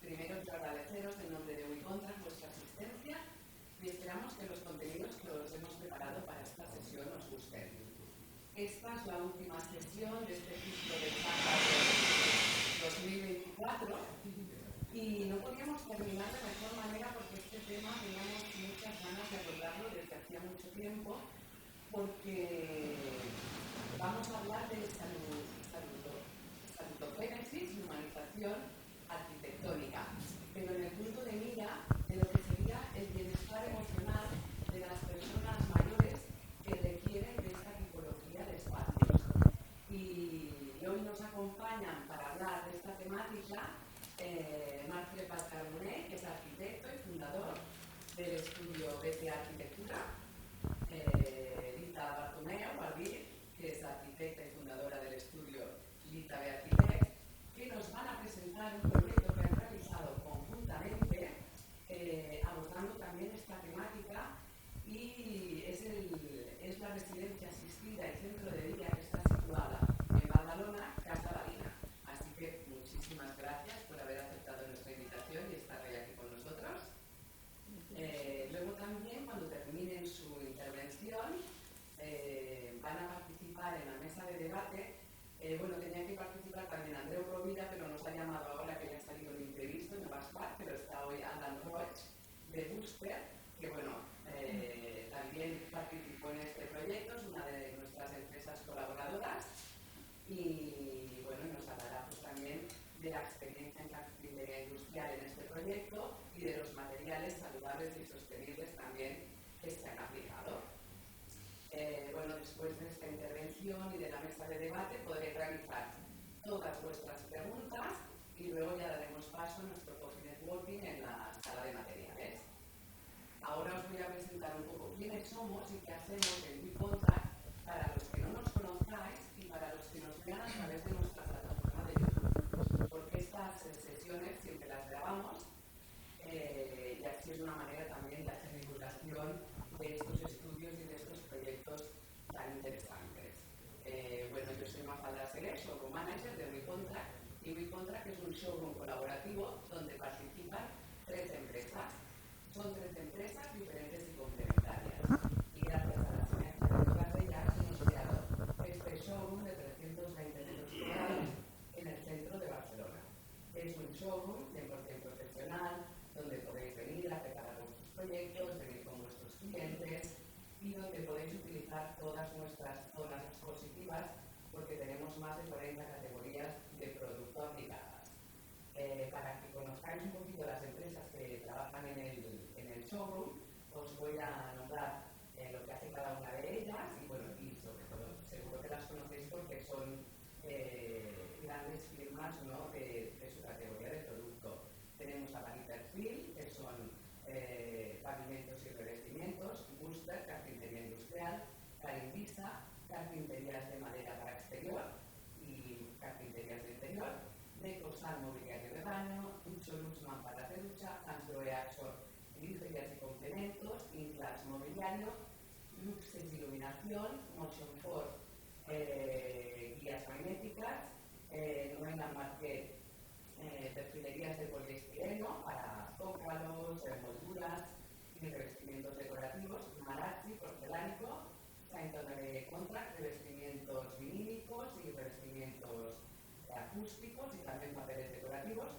Primero, quiero agradeceros en nombre de WeContract vuestra asistencia y esperamos que los contenidos que os hemos preparado para esta sesión os gusten. Esta es la última sesión de este ciclo de charlas de 2024 y no podíamos terminar de mejor manera porque este tema teníamos muchas ganas de abordarlo desde hacía mucho tiempo, porque vamos a hablar de salutogénesis y humanización arquitectónica, pero en el punto de mira de lo que sería el bienestar emocional de las personas mayores que requieren de esta tipología de espacios. Y hoy nos acompañan para hablar de esta temática Marc Valcarboné, que es arquitecto y fundador del estudio BT Arquitectura, Lita Bartomeu Barbir, que es arquitecta y fundadora del estudio Lita B Architect, que nos van a presentar un proyecto que han realizado conjuntamente, abordando también esta temática, y es la residencia asistida y centro de día que está situada en Badalona, Casa Balina. Así que muchísimas gracias por haber aceptado nuestra invitación y estar hoy aquí con nosotros. Luego también, cuando terminen su intervención, van a participar en la mesa de debate. Tenía que participar también Andreu Rovira, pero nos ha llamado ahora que le ha salido un imprevisto, no va a estar, pero está hoy Alan Roach de Booster, que también participó en este proyecto, es una de nuestras empresas colaboradoras, y nos hablará también de la experiencia en carpintería industrial en este proyecto y de los materiales saludables y sostenibles también que se han aplicado. Después de esta intervención y de la mesa de debate podré realizar todas vuestras preguntas y luego ya daremos paso a nuestro coffee networking en la sala de materiales. Ahora os voy a presentar un poco quiénes somos y qué hacemos en WeContract para los que no nos conozcáis y para los que nos vean a través de nuestra plataforma de YouTube, porque estas sesiones siempre las grabamos y así es una manera también de hacer divulgación de estos estudios y de estos proyectos tan interesantes. Yo soy Mafalda Seguer, showroom manager de WeContract, y WeContract es un showroom colaborativo donde participan 3 empresas. Son 3 empresas diferentes y complementarias, y gracias a la sinergia de todas ellas hemos creado este showroom de 320 metros cuadrados en el centro de Barcelona. Es un showroom 100% profesional, donde podéis venir a preparar vuestros proyectos, venir con vuestros clientes y donde podéis utilizar todas nuestras zonas expositivas, porque tenemos más de 40 categorías de producto aplicadas. Para que conozcáis un poquito las empresas que trabajan en el showroom, os voy a nombrar lo que hace cada una de ellas y sobre todo seguro que las conocéis porque son grandes firmas, ¿no?, de su categoría de producto. Tenemos a Perfil, que son pavimentos y revestimientos, Booster, carpintería industrial, Carimbisa, carpinterías de madera para exterior y carpinterías de interior, Decosal, mobiliario de baño, Ducho Luxman para de ducha, Androe Axor, griferías y complementos, Inclass mobiliario, Luxes iluminación, Motion Force, guías magnéticas, Noena Marquet, perfilerías de poliestireno para zócalos, molduras y revestimientos decorativos, Marazzi, porcelánico, Contract, revestimientos vinílicos y revestimientos acústicos y también papeles decorativos,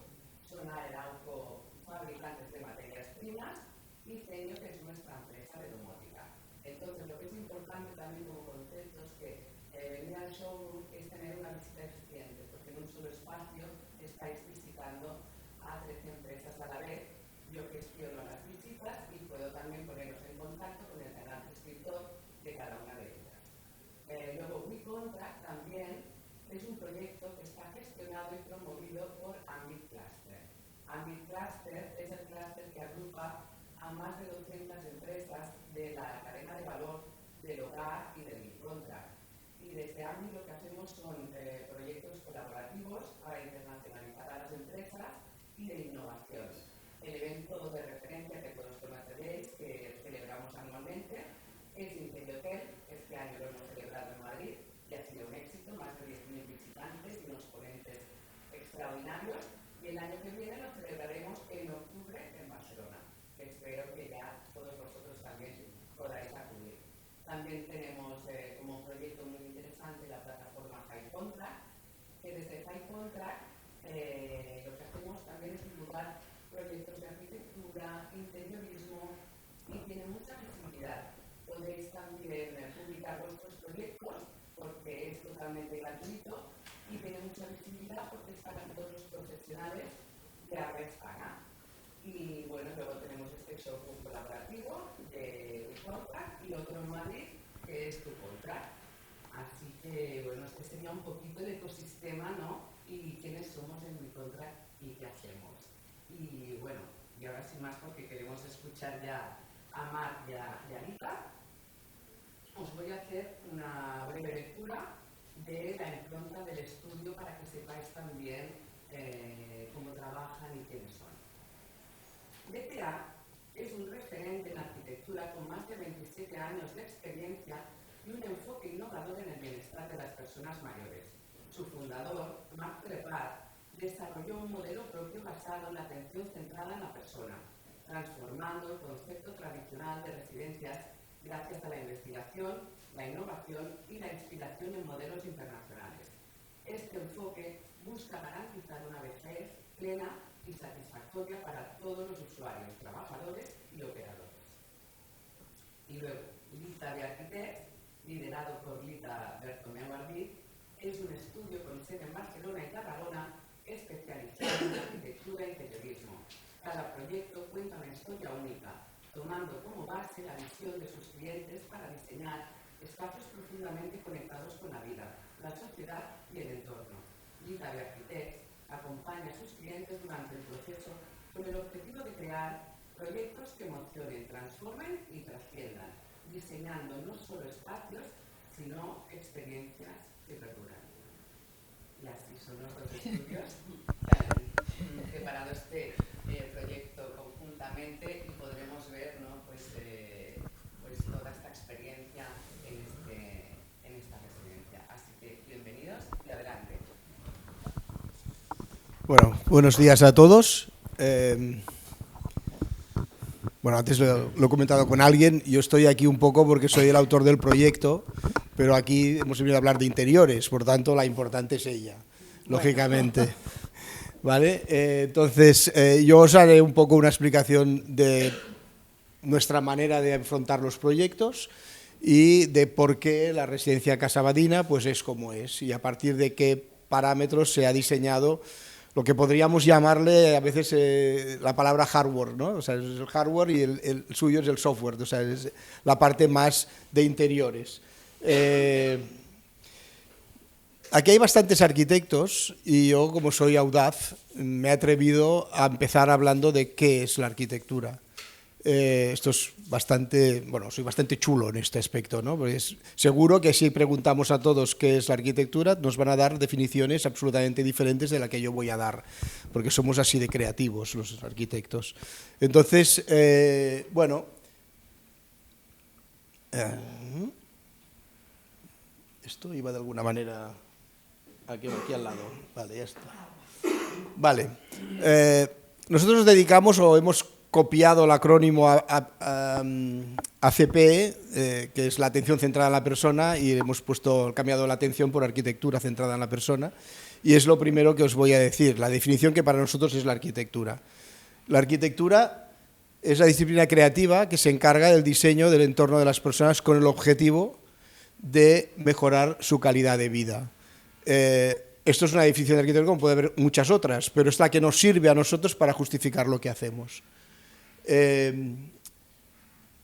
Sonar Arauco, fabricantes de materias primas, y Ceño, que es nuestra empresa de domótica. Entonces, lo que es importante también como concepto es que venir al showroom es tener una visita eficiente, porque en un solo espacio estáis visitando a 13 empresas a la vez. Yo gestiono las visitas y puedo también poneros en contacto con el canal suscriptor de cada una de ellas. Luego, WeContract también es un proyecto que está gestionado y promovido por Ambit Cluster. Ambit Cluster es el clúster que agrupa a más de 200 empresas de la cadena de valor del hogar y del WeContract. Y desde Ambit lo que hacemos son proyectos colaborativos para internacionalizar a las empresas y de innovación. El evento de referencia que todos conoceréis, que celebramos anualmente, es Interiotel. Este año lo hemos celebrado en Madrid y ha sido un éxito, más de 10.000 visitantes y unos ponentes extraordinarios. Y el año que viene lo celebraremos También tenemos como proyecto muy interesante la plataforma High Contract, que desde High Contract lo que hacemos también es divulgar proyectos de arquitectura, interiorismo, y tiene mucha visibilidad. Podéis también publicar vuestros proyectos porque es totalmente gratuito y tiene mucha visibilidad porque están todos los profesionales de habla hispana. Y bueno, luego tenemos este showroom colaborativo de WeContract y otro en Madrid que es TuContract. Así que bueno, este sería un poquito el ecosistema, ¿no? Y quiénes somos en WeContract y qué hacemos. Y bueno, y ahora sin más porque queremos escuchar ya a Mar y a Anita, os voy a hacer una breve lectura de la impronta del estudio para que sepáis también cómo trabajan y quiénes son. DTA es un referente en arquitectura con más de 27 años de experiencia y un enfoque innovador en el bienestar de las personas mayores. Su fundador, Marc Trepart, desarrolló un modelo propio basado en la atención centrada en la persona, transformando el concepto tradicional de residencias gracias a la investigación, la innovación y la inspiración en modelos internacionales. Este enfoque busca garantizar una vejez plena y satisfactoria para todos los usuarios, trabajadores y operadores. Y luego, Lita de Arquitects, liderado por Lita Bertomeu Arbit, es un estudio con sede en Barcelona y Tarragona especializado en arquitectura e interiorismo. Cada proyecto cuenta una historia única, tomando como base la visión de sus clientes para diseñar espacios profundamente conectados con la vida, la sociedad y el entorno. Lita de Arquitects acompaña a sus clientes durante el proceso con el objetivo de crear proyectos que emocionen, transformen y trasciendan, diseñando no solo espacios, sino experiencias que perduran. Y así son los dos estudios que han preparado este proyecto conjuntamente y podremos ver, ¿no? pues toda esta experiencia en esta residencia. Así que bienvenidos y adelante. Bueno, buenos días a todos. Bueno, antes lo he comentado con alguien, yo estoy aquí un poco porque soy el autor del proyecto, pero aquí hemos venido a hablar de interiores, por tanto la importante es ella, lógicamente. ¿Vale? Entonces, yo os haré un poco una explicación de nuestra manera de afrontar los proyectos y de por qué la residencia Casa Badina pues es como es y a partir de qué parámetros se ha diseñado lo que podríamos llamarle a veces la palabra hardware, ¿no? O sea, es el hardware y el suyo es el software, o sea, es la parte más de interiores. Aquí hay bastantes arquitectos y yo, como soy audaz, me he atrevido a empezar hablando de qué es la arquitectura. Esto es bastante, bueno, soy bastante chulo en este aspecto, ¿no? Porque seguro que si preguntamos a todos qué es la arquitectura, nos van a dar definiciones absolutamente diferentes de la que yo voy a dar, porque somos así de creativos los arquitectos. Entonces, bueno, esto iba de alguna manera aquí al lado, vale, ya está. Vale, nosotros nos dedicamos o hemos copiado el acrónimo ACP, que es la atención centrada en la persona, y hemos cambiado la atención por arquitectura centrada en la persona, y es lo primero que os voy a decir, la definición que para nosotros es la arquitectura. La arquitectura es la disciplina creativa que se encarga del diseño del entorno de las personas con el objetivo de mejorar su calidad de vida. Esto es una definición de arquitectura, como puede haber muchas otras, pero es la que nos sirve a nosotros para justificar lo que hacemos.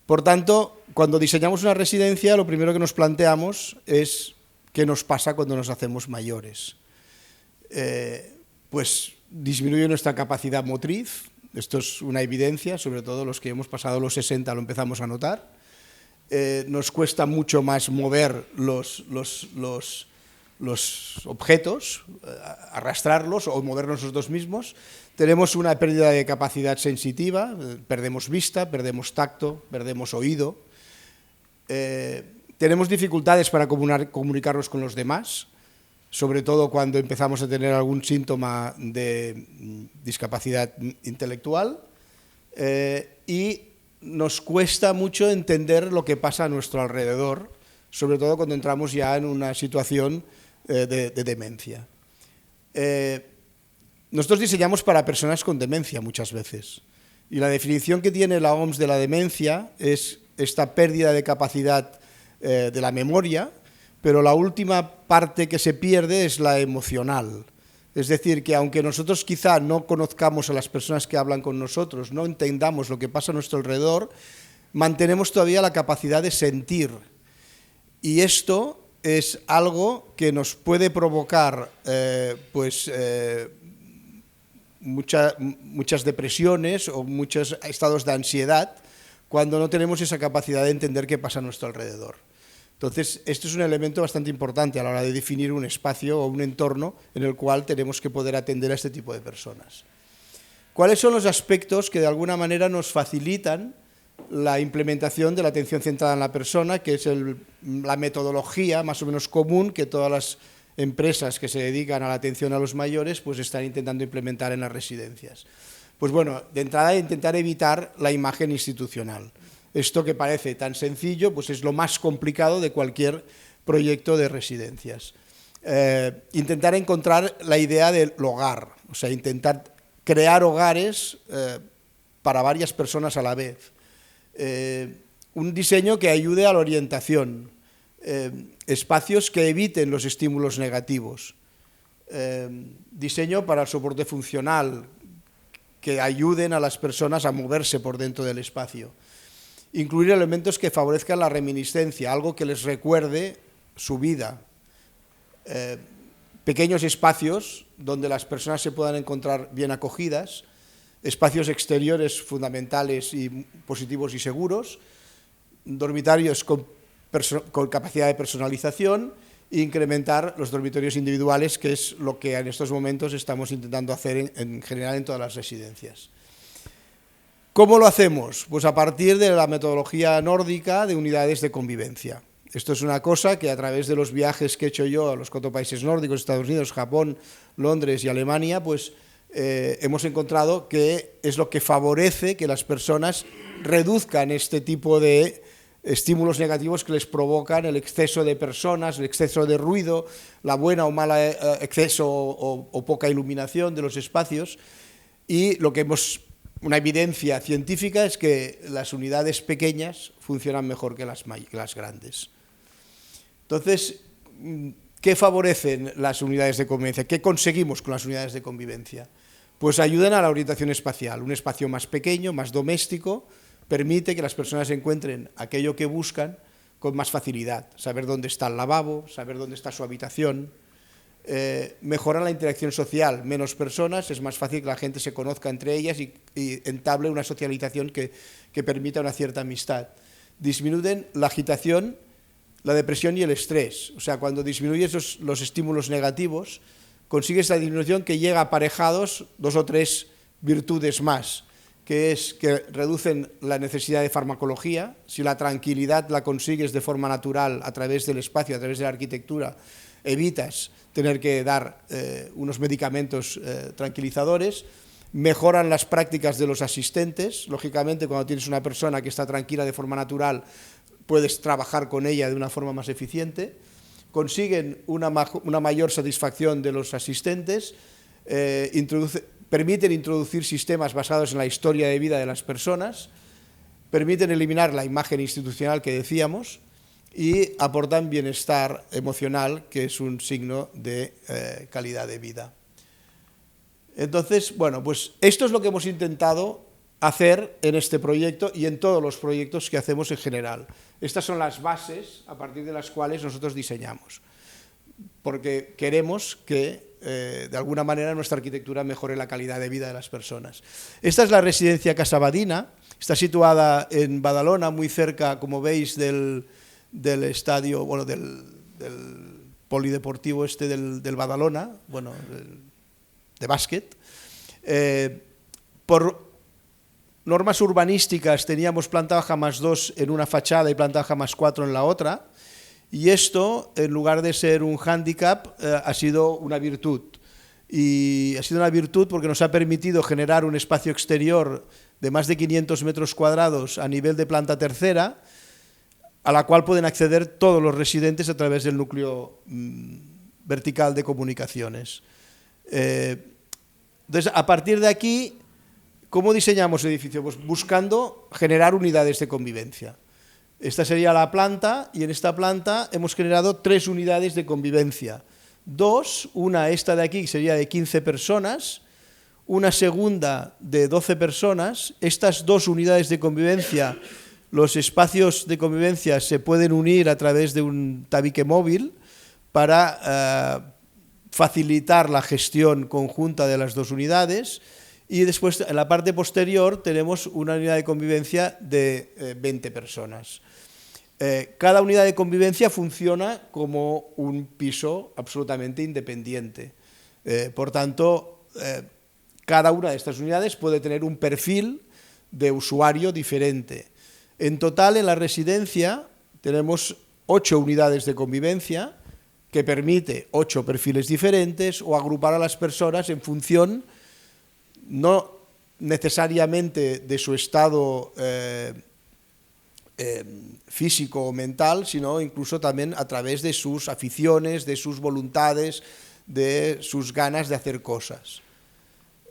Por tanto, cuando diseñamos una residencia, lo primero que nos planteamos es qué nos pasa cuando nos hacemos mayores. Pues disminuye nuestra capacidad motriz, esto es una evidencia, sobre todo los que hemos pasado los 60 lo empezamos a notar. Nos cuesta mucho más mover los objetos, arrastrarlos o movernos nosotros mismos. Tenemos una pérdida de capacidad sensitiva, perdemos vista, perdemos tacto, perdemos oído. Tenemos dificultades para comunicarnos con los demás, sobre todo cuando empezamos a tener algún síntoma de discapacidad intelectual. Y nos cuesta mucho entender lo que pasa a nuestro alrededor, sobre todo cuando entramos ya en una situación de demencia. Nosotros diseñamos para personas con demencia muchas veces, y la definición que tiene la OMS de la demencia es esta pérdida de capacidad de la memoria, pero la última parte que se pierde es la emocional. Es decir, que aunque nosotros quizá no conozcamos a las personas que hablan con nosotros, no entendamos lo que pasa a nuestro alrededor, mantenemos todavía la capacidad de sentir. Y esto es algo que nos puede provocar muchas depresiones o muchos estados de ansiedad cuando no tenemos esa capacidad de entender qué pasa a nuestro alrededor. Entonces, esto es un elemento bastante importante a la hora de definir un espacio o un entorno en el cual tenemos que poder atender a este tipo de personas. ¿Cuáles son los aspectos que de alguna manera nos facilitan la implementación de la atención centrada en la persona, que es la metodología más o menos común que todas las empresas que se dedican a la atención a los mayores pues están intentando implementar en las residencias? Pues bueno, de entrada intentar evitar la imagen institucional. Esto que parece tan sencillo, pues es lo más complicado de cualquier proyecto de residencias. Intentar encontrar la idea del hogar, o sea, intentar crear hogares para varias personas a la vez. Un diseño que ayude a la orientación, espacios que eviten los estímulos negativos, diseño para el soporte funcional, que ayuden a las personas a moverse por dentro del espacio. Incluir elementos que favorezcan la reminiscencia, algo que les recuerde su vida. Pequeños espacios donde las personas se puedan encontrar bien acogidas, espacios exteriores fundamentales y positivos y seguros, dormitorios con capacidad de personalización e incrementar los dormitorios individuales, que es lo que en estos momentos estamos intentando hacer en general en todas las residencias. ¿Cómo lo hacemos? Pues a partir de la metodología nórdica de unidades de convivencia. Esto es una cosa que a través de los viajes que he hecho yo a los 4 países nórdicos, Estados Unidos, Japón, Londres y Alemania, pues hemos encontrado que es lo que favorece que las personas reduzcan este tipo de estímulos negativos que les provocan el exceso de personas, el exceso de ruido, la buena o mala exceso o poca iluminación de los espacios, y lo que una evidencia científica es que las unidades pequeñas funcionan mejor que las grandes. Entonces, ¿qué favorecen las unidades de convivencia? ¿Qué conseguimos con las unidades de convivencia? Pues ayudan a la orientación espacial. Un espacio más pequeño, más doméstico, permite que las personas encuentren aquello que buscan con más facilidad. Saber dónde está el lavabo, saber dónde está su habitación. Mejoran la interacción social, menos personas, es más fácil que la gente se conozca entre ellas y entable una socialización que permita una cierta amistad. Disminuyen la agitación, la depresión y el estrés. O sea, cuando disminuyes los estímulos negativos, consigues la disminución que llega aparejados 2 o 3 virtudes más, que es que reducen la necesidad de farmacología. Si la tranquilidad la consigues de forma natural a través del espacio, a través de la arquitectura, evitas tener que dar unos medicamentos tranquilizadores. Mejoran las prácticas de los asistentes. Lógicamente, cuando tienes una persona que está tranquila de forma natural, puedes trabajar con ella de una forma más eficiente. Consiguen una mayor satisfacción de los asistentes, permiten introducir sistemas basados en la historia de vida de las personas, permiten eliminar la imagen institucional que decíamos, y aportan bienestar emocional, que es un signo de calidad de vida. Entonces, bueno, pues esto es lo que hemos intentado hacer en este proyecto y en todos los proyectos que hacemos en general. Estas son las bases a partir de las cuales nosotros diseñamos, porque queremos que de alguna manera nuestra arquitectura mejore la calidad de vida de las personas. Esta es la residencia Casa Badina, está situada en Badalona, muy cerca, como veis, del estadio, bueno, del polideportivo del Badalona, bueno, de básquet. Por normas urbanísticas teníamos planta baja +2 en una fachada y planta baja +4 en la otra, y esto, en lugar de ser un hándicap, ha sido una virtud. Y ha sido una virtud porque nos ha permitido generar un espacio exterior de más de 500 metros cuadrados a nivel de planta tercera, a la cual pueden acceder todos los residentes a través del núcleo vertical de comunicaciones. Entonces, a partir de aquí, ¿cómo diseñamos el edificio? Pues buscando generar unidades de convivencia. Esta sería la planta, y en esta planta hemos generado 3 unidades de convivencia. 2, una esta de aquí, que sería de 15 personas, una segunda de 12 personas. Estas 2 unidades de convivencia, los espacios de convivencia se pueden unir a través de un tabique móvil para facilitar la gestión conjunta de las 2 unidades, y después en la parte posterior tenemos una unidad de convivencia de 20 personas. Cada unidad de convivencia funciona como un piso absolutamente independiente. Por tanto, cada una de estas unidades puede tener un perfil de usuario diferente. En total, en la residencia tenemos 8 unidades de convivencia, que permite 8 perfiles diferentes, o agrupar a las personas en función, no necesariamente de su estado físico o mental, sino incluso también a través de sus aficiones, de sus voluntades, de sus ganas de hacer cosas.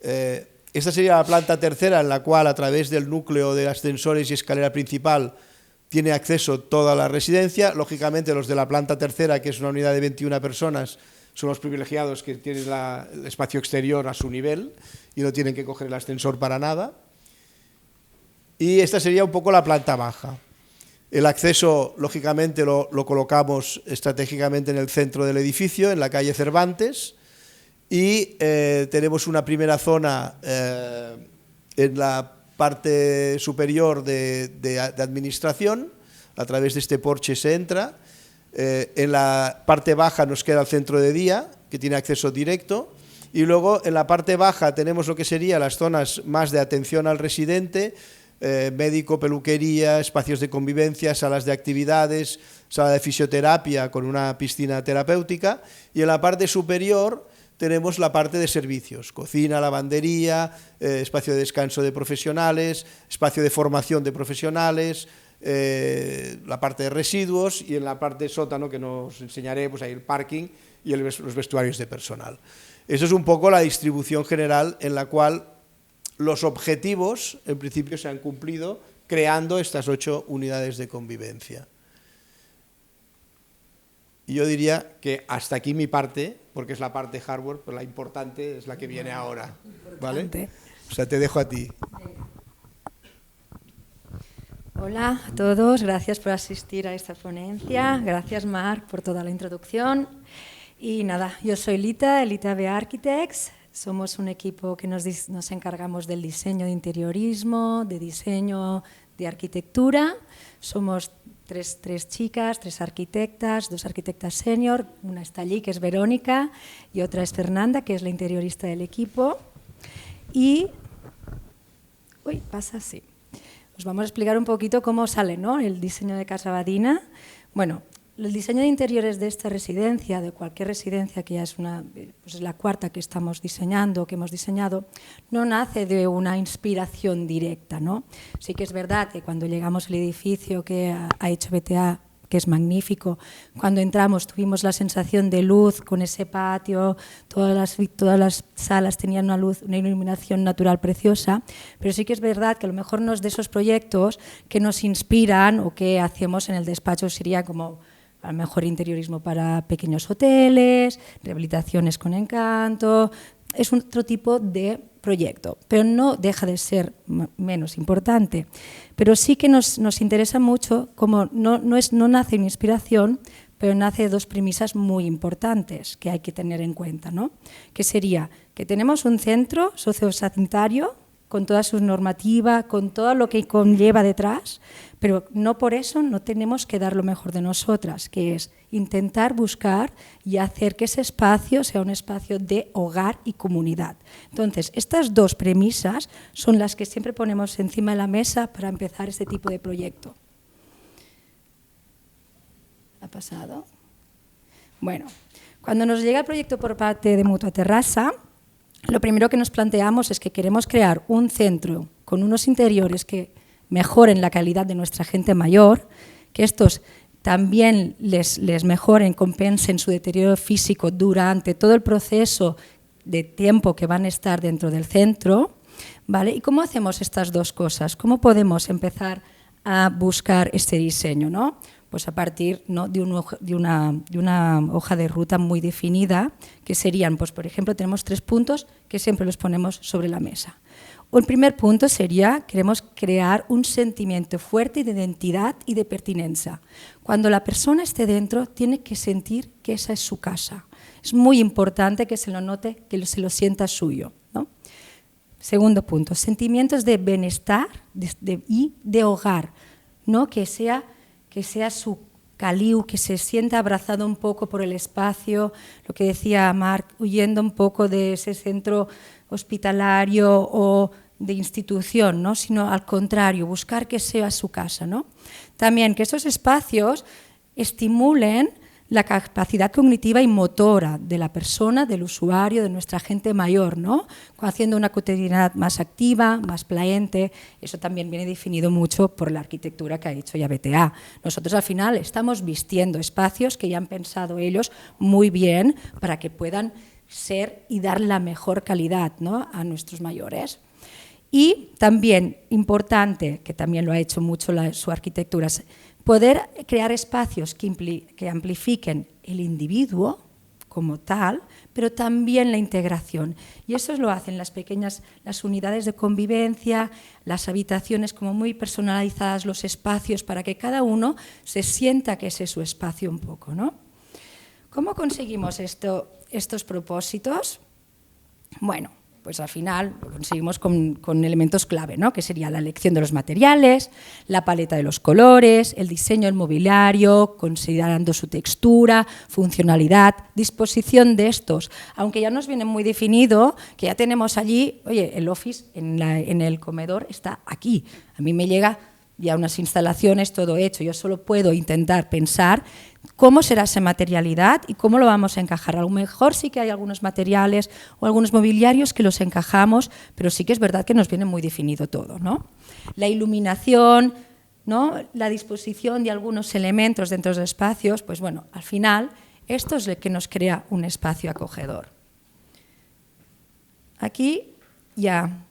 Esta sería la planta tercera, en la cual a través del núcleo de ascensores y escalera principal tiene acceso toda la residencia. Lógicamente los de la planta tercera, que es una unidad de 21 personas, son los privilegiados que tienen el espacio exterior a su nivel y no tienen que coger el ascensor para nada. Y esta sería un poco la planta baja. El acceso, lógicamente, lo colocamos estratégicamente en el centro del edificio, en la calle Cervantes, y tenemos una primera zona en la parte superior de administración. A través de este porche se entra. En la parte baja nos queda el centro de día, que tiene acceso directo, y luego en la parte baja tenemos lo que serían las zonas más de atención al residente, médico, peluquería, espacios de convivencia, salas de actividades, sala de fisioterapia con una piscina terapéutica, y en la parte superior tenemos la parte de servicios, cocina, lavandería, espacio de descanso de profesionales, espacio de formación de profesionales, la parte de residuos, y en la parte sótano, que nos enseñaré, pues hay el parking y los vestuarios de personal. Eso es un poco la distribución general, en la cual los objetivos en principio se han cumplido creando estas 8 unidades de convivencia. Y yo diría que hasta aquí mi parte, porque es la parte hardware, pero la importante es la que viene ahora, ¿vale? O sea, te dejo a ti. Hola a todos, gracias por asistir a esta ponencia, gracias Marc por toda la introducción. Y nada, yo soy Lita, Lita B Architects, somos un equipo que nos encargamos del diseño de interiorismo, de diseño de arquitectura. Somos tres chicas, 3 arquitectas, 2 arquitectas senior, una está allí que es Verónica y otra es Fernanda, que es la interiorista del equipo. Y, pasa así. Os vamos a explicar un poquito cómo sale, ¿no?, el diseño de Casa Badina. Bueno, el diseño de interiores de esta residencia, de cualquier residencia, que ya es pues la 4ª que estamos diseñando, que hemos diseñado, no nace de una inspiración directa, ¿no? Sí que es verdad que cuando llegamos al edificio que ha hecho BTA, que es magnífico, cuando entramos tuvimos la sensación de luz con ese patio, todas las salas tenían una luz, una iluminación natural preciosa, pero sí que es verdad que a lo mejor no es de esos proyectos que nos inspiran o que hacemos en el despacho, sería como a lo mejor interiorismo para pequeños hoteles, rehabilitaciones con encanto, es otro tipo de proyecto, pero no deja de ser menos importante. Pero sí que nos interesa mucho, como no nace una inspiración, pero nace de 2 premisas muy importantes que hay que tener en cuenta, ¿no? Que sería que tenemos un centro sociosanitario con toda su normativa, con todo lo que conlleva detrás, pero no por eso no tenemos que dar lo mejor de nosotras, que es intentar buscar y hacer que ese espacio sea un espacio de hogar y comunidad. Entonces, estas 2 premisas son las que siempre ponemos encima de la mesa para empezar este tipo de proyecto. ¿Ha pasado? Bueno, cuando nos llega el proyecto por parte de Mutua Terrassa, lo primero que nos planteamos es que queremos crear un centro con unos interiores que mejoren la calidad de nuestra gente mayor, que estos también les mejoren, compensen su deterioro físico durante todo el proceso de tiempo que van a estar dentro del centro, ¿vale? ¿Y cómo hacemos estas dos cosas? ¿Cómo podemos empezar a buscar este diseño, ¿no? Pues a partir, ¿no?, de una hoja de ruta muy definida, que serían, pues por ejemplo, tenemos 3 puntos que siempre los ponemos sobre la mesa. El primer punto sería, queremos crear un sentimiento fuerte de identidad y de pertinencia. Cuando la persona esté dentro, tiene que sentir que esa es su casa. Es muy importante que se lo note, que se lo sienta suyo, ¿no? Segundo punto, sentimientos de bienestar y de hogar, ¿no? Que sea su caliu, que se sienta abrazado un poco por el espacio, lo que decía Marc, huyendo un poco de ese centro hospitalario o de institución, ¿no? Sino al contrario, buscar que sea su casa, ¿no? También que esos espacios estimulen la capacidad cognitiva y motora de la persona, del usuario, de nuestra gente mayor, ¿no? Haciendo una cotidianidad más activa, más plaente. Eso también viene definido mucho por la arquitectura que ha hecho ya BTA. Nosotros al final estamos vistiendo espacios que ya han pensado ellos muy bien para que puedan ser y dar la mejor calidad, ¿no?, a nuestros mayores. Y también importante, que también lo ha hecho mucho su arquitectura, poder crear espacios que amplifiquen el individuo como tal, pero también la integración. Y eso lo hacen las unidades de convivencia, las habitaciones como muy personalizadas, los espacios, para que cada uno se sienta que ese es su espacio un poco, ¿no? ¿Cómo conseguimos estos propósitos? Bueno, pues al final lo conseguimos con elementos clave, ¿no? Que sería la elección de los materiales, la paleta de los colores, el diseño del mobiliario, considerando su textura, funcionalidad, disposición de estos. Aunque ya nos viene muy definido, que ya tenemos allí, oye, el office en el comedor está aquí. A mí me llega ya unas instalaciones, todo hecho. Yo solo puedo intentar pensar cómo será esa materialidad y cómo lo vamos a encajar. A lo mejor sí que hay algunos materiales o algunos mobiliarios que los encajamos, pero sí que es verdad que nos viene muy definido todo, ¿no? La iluminación, ¿no?, la disposición de algunos elementos dentro de los espacios, pues bueno, al final esto es lo que nos crea un espacio acogedor. Aquí ya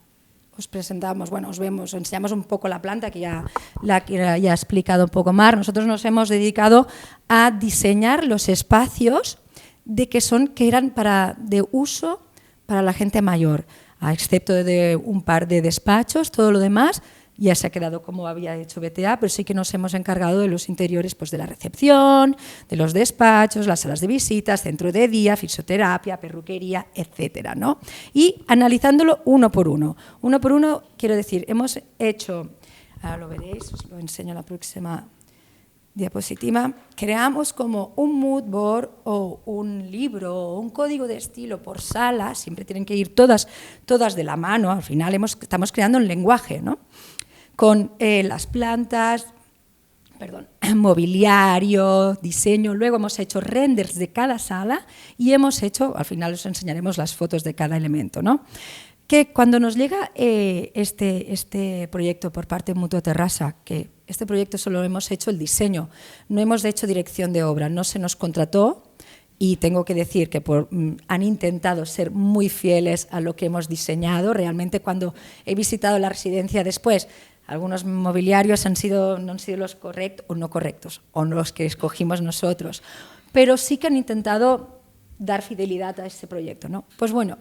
os presentamos, bueno, os enseñamos un poco la planta, que ya ha explicado un poco más. Nosotros nos hemos dedicado a diseñar los espacios que eran de uso para la gente mayor, excepto de un par de despachos. Todo lo demás ya se ha quedado como había hecho BTA, pero sí que nos hemos encargado de los interiores, pues de la recepción, de los despachos, las salas de visitas, centro de día, fisioterapia, perruquería, etcétera, ¿no? Y analizándolo uno por uno. Uno por uno, quiero decir, hemos hecho, ahora lo veréis, os lo enseño en la próxima diapositiva, creamos como un mood board o un libro o un código de estilo por sala, siempre tienen que ir todas de la mano, al final estamos creando un lenguaje, ¿no?, con las plantas, mobiliario, diseño. Luego hemos hecho renders de cada sala y hemos hecho, al final os enseñaremos las fotos de cada elemento, ¿no? Que cuando nos llega este proyecto por parte de Mutua Terrassa, que este proyecto solo hemos hecho el diseño, no hemos hecho dirección de obra, no se nos contrató, y tengo que decir que han intentado ser muy fieles a lo que hemos diseñado. Realmente, cuando he visitado la residencia después, algunos mobiliarios no han sido los correctos o no correctos, o los que escogimos nosotros, pero sí que han intentado dar fidelidad a este proyecto, ¿no? Pues bueno,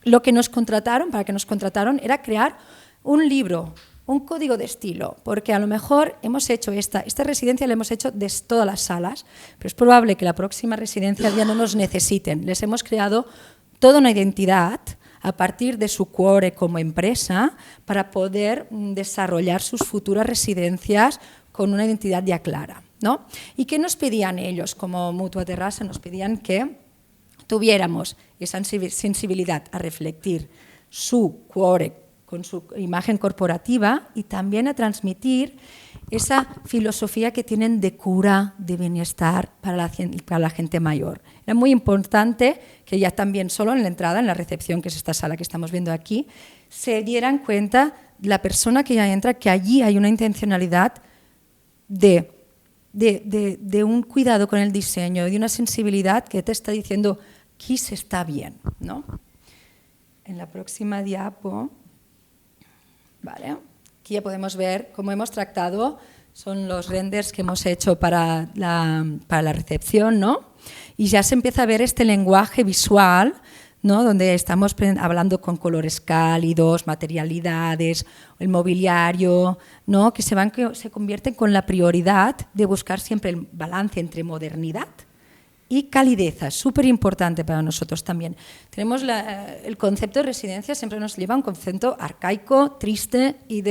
para que nos contrataron era crear un libro, un código de estilo, porque a lo mejor hemos hecho esta residencia la hemos hecho de todas las salas, pero es probable que la próxima residencia ya no nos necesiten. Les hemos creado toda una identidad a partir de su core como empresa para poder desarrollar sus futuras residencias con una identidad ya clara, ¿no? ¿Y qué nos pedían ellos como Mutua Terrassa? Nos pedían que tuviéramos esa sensibilidad a reflectir su core con su imagen corporativa y también a transmitir esa filosofía que tienen de cura, de bienestar para la gente mayor. Era muy importante que ya también solo en la entrada, en la recepción, que es esta sala que estamos viendo aquí, se dieran cuenta la persona que ya entra, que allí hay una intencionalidad de un cuidado con el diseño, de una sensibilidad que te está diciendo aquí se está bien, ¿no? En la próxima diapo, vale, aquí ya podemos ver cómo hemos tratado, son los renders que hemos hecho para la recepción, ¿no? Y ya se empieza a ver este lenguaje visual, ¿no? Donde estamos hablando con colores cálidos, materialidades, el mobiliario, ¿no? Que se convierten con la prioridad de buscar siempre el balance entre modernidad y calidez, súper importante para nosotros también. Tenemos el concepto de residencia, siempre nos lleva a un concepto arcaico, triste y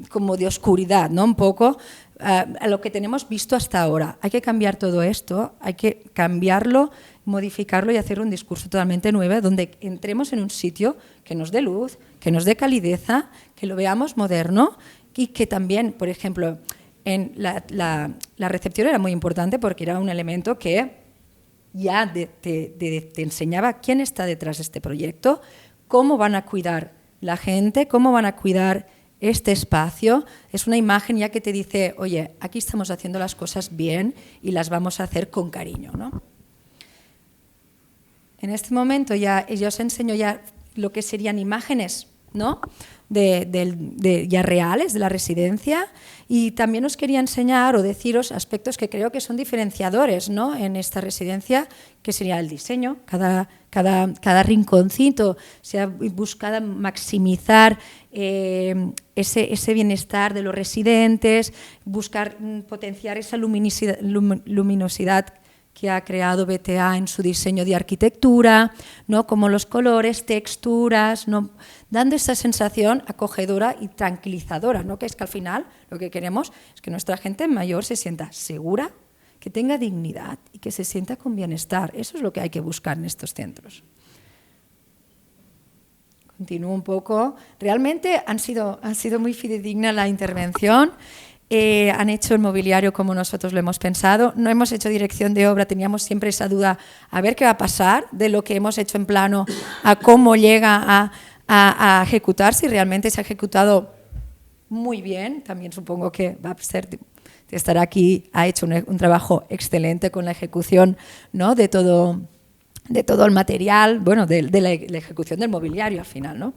como de oscuridad, ¿no? Un poco a lo que tenemos visto hasta ahora. Hay que cambiar todo esto, hay que cambiarlo, modificarlo y hacer un discurso totalmente nuevo donde entremos en un sitio que nos dé luz, que nos dé calidez, que lo veamos moderno y que también, por ejemplo, en la recepción era muy importante porque era un elemento que ya te enseñaba quién está detrás de este proyecto, cómo van a cuidar la gente, cómo van a cuidar este espacio. Es una imagen ya que te dice, oye, aquí estamos haciendo las cosas bien y las vamos a hacer con cariño, ¿no? En este momento ya os enseño ya lo que serían imágenes, ¿no? ya reales de la residencia, y también os quería enseñar o deciros aspectos que creo que son diferenciadores, ¿no? En esta residencia, que sería el diseño. Cada rinconcito se ha buscado maximizar ese bienestar de los residentes, buscar potenciar esa luminosidad que ha creado BTA en su diseño de arquitectura, ¿no? Como los colores, texturas, ¿no? Dando esa sensación acogedora y tranquilizadora, ¿no? Que es que al final lo que queremos es que nuestra gente mayor se sienta segura, que tenga dignidad y que se sienta con bienestar. Eso es lo que hay que buscar en estos centros. Continúo un poco. Realmente han sido muy fidedigna la intervención. Han hecho el mobiliario como nosotros lo hemos pensado. No hemos hecho dirección de obra, teníamos siempre esa duda a ver qué va a pasar de lo que hemos hecho en plano a cómo llega a ejecutarse, y realmente se ha ejecutado muy bien. También supongo que va a ser, estar aquí, ha hecho un trabajo excelente con la ejecución, ¿no? de todo el material, bueno, de la ejecución del mobiliario al final, ¿no?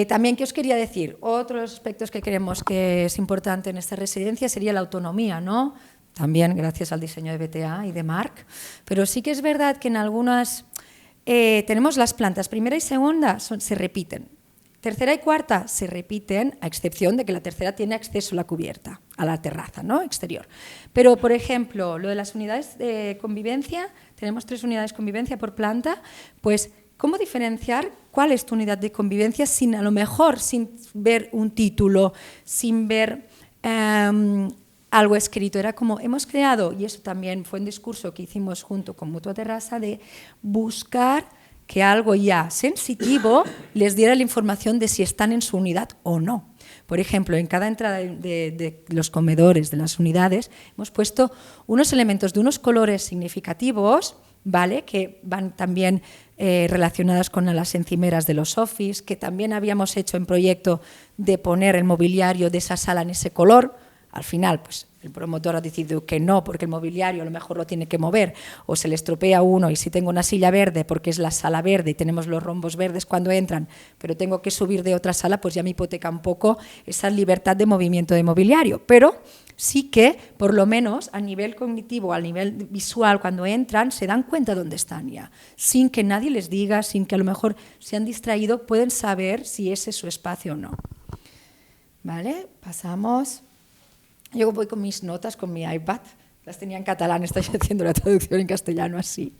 También, ¿qué os quería decir? Otros aspectos que creemos que es importante en esta residencia sería la autonomía, ¿no? También gracias al diseño de BTA y de Marc, pero sí que es verdad que en algunas tenemos las plantas primera y segunda se repiten, tercera y cuarta se repiten, a excepción de que la tercera tiene acceso a la cubierta, a la terraza, ¿no? Exterior. Pero, por ejemplo, lo de las unidades de convivencia, tenemos 3 unidades de convivencia por planta, pues ¿cómo diferenciar cuál es tu unidad de convivencia sin, a lo mejor, sin ver un título, sin ver algo escrito? Era como hemos creado, y eso también fue un discurso que hicimos junto con Mutua Terrassa, de buscar que algo ya sensitivo les diera la información de si están en su unidad o no. Por ejemplo, en cada entrada de los comedores de las unidades hemos puesto unos elementos de unos colores significativos, ¿vale? Que van también relacionadas con las encimeras de los office, que también habíamos hecho en proyecto de poner el mobiliario de esa sala en ese color. Al final, pues el promotor ha decidido que no, porque el mobiliario a lo mejor lo tiene que mover, o se le estropea uno, y si tengo una silla verde porque es la sala verde y tenemos los rombos verdes cuando entran, pero tengo que subir de otra sala, pues ya me hipoteca un poco esa libertad de movimiento de mobiliario. Pero sí que, por lo menos, a nivel cognitivo, a nivel visual, cuando entran, se dan cuenta dónde están ya. Sin que nadie les diga, sin que a lo mejor se han distraído, pueden saber si ese es su espacio o no. ¿Vale? Pasamos. Yo voy con mis notas, con mi iPad. Las tenía en catalán, estoy haciendo la traducción en castellano así.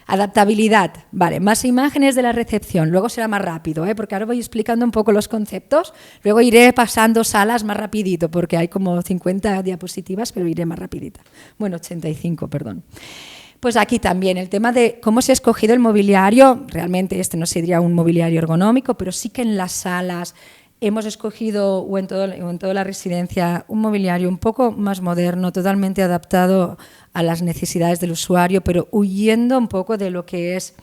Adaptabilidad. Vale, más imágenes de la recepción. Luego será más rápido, porque ahora voy explicando un poco los conceptos. Luego iré pasando salas más rapidito, porque hay como 50 diapositivas, pero iré más rapidita. Bueno, 85, perdón. Pues aquí también el tema de cómo se ha escogido el mobiliario. Realmente este no sería un mobiliario ergonómico, pero sí que en las salas hemos escogido, o en toda la residencia, un mobiliario un poco más moderno, totalmente adaptado a las necesidades del usuario, pero huyendo un poco de lo que es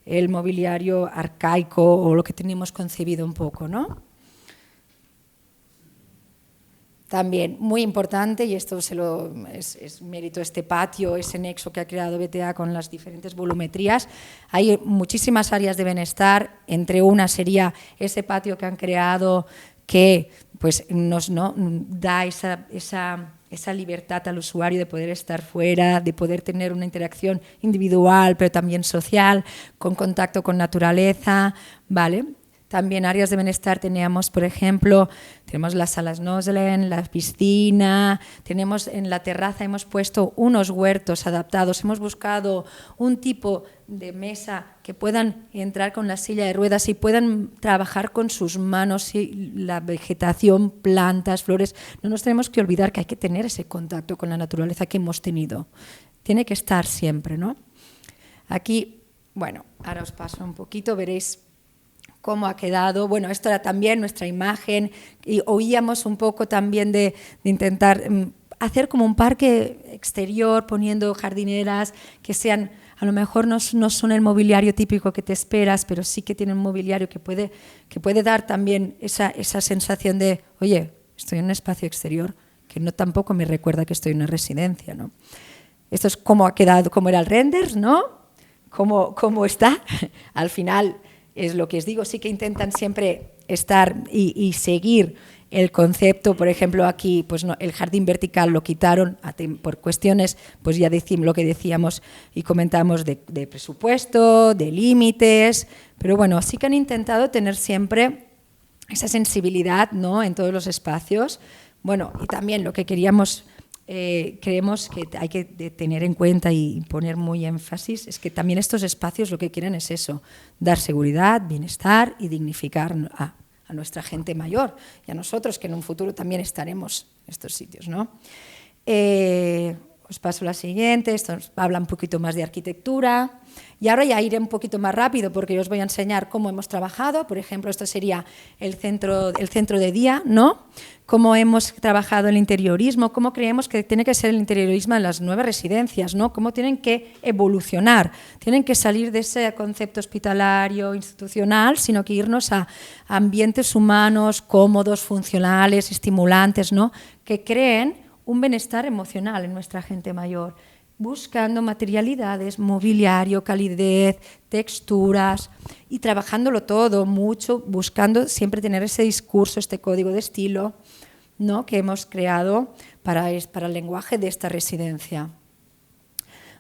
el mobiliario arcaico o lo que tenemos concebido un poco, ¿no? También muy importante, y esto es mérito de este patio, ese nexo que ha creado BTA con las diferentes volumetrías. Hay muchísimas áreas de bienestar, entre una sería ese patio que han creado que pues, nos da esa libertad al usuario de poder estar fuera, de poder tener una interacción individual, pero también social, con contacto con naturaleza, ¿vale? También áreas de bienestar teníamos, por ejemplo, tenemos las salas Noslen, la piscina, tenemos en la terraza, hemos puesto unos huertos adaptados, hemos buscado un tipo de mesa que puedan entrar con la silla de ruedas y puedan trabajar con sus manos, y la vegetación, plantas, flores. No nos tenemos que olvidar que hay que tener ese contacto con la naturaleza que hemos tenido. Tiene que estar siempre, ¿no? Aquí, bueno, ahora os paso un poquito, veréis cómo ha quedado. Bueno, esto era también nuestra imagen y oíamos un poco también de intentar hacer como un parque exterior, poniendo jardineras que sean, a lo mejor no son el mobiliario típico que te esperas, pero sí que tienen un mobiliario que puede dar también esa sensación de, oye, estoy en un espacio exterior, que no tampoco me recuerda que estoy en una residencia, ¿no? Esto es cómo ha quedado, cómo era el render, ¿no? Cómo está. Al final, es lo que os digo, sí que intentan siempre estar y seguir el concepto. Por ejemplo, aquí pues no, el jardín vertical lo quitaron por cuestiones, pues ya decimos lo que decíamos y comentamos de presupuesto, de límites, pero bueno, sí que han intentado tener siempre esa sensibilidad, ¿no?, en todos los espacios. Bueno, y también lo que queríamos, creemos que hay que tener en cuenta y poner muy énfasis, es que también estos espacios lo que quieren es eso, dar seguridad, bienestar y dignificar a nuestra gente mayor y a nosotros, que en un futuro también estaremos en estos sitios, ¿no? Os paso la siguiente, esto habla un poquito más de arquitectura. Y ahora ya iré un poquito más rápido porque os voy a enseñar cómo hemos trabajado. Por ejemplo, esto sería el centro de día, ¿no? Cómo hemos trabajado el interiorismo, cómo creemos que tiene que ser el interiorismo en las nuevas residencias, ¿no? Cómo tienen que evolucionar, tienen que salir de ese concepto hospitalario, institucional, sino que irnos a ambientes humanos, cómodos, funcionales, estimulantes, ¿no? Que creen un bienestar emocional en nuestra gente mayor, buscando materialidades, mobiliario, calidez, texturas y trabajándolo todo mucho, buscando siempre tener ese discurso, este código de estilo, ¿no?, que hemos creado para el lenguaje de esta residencia.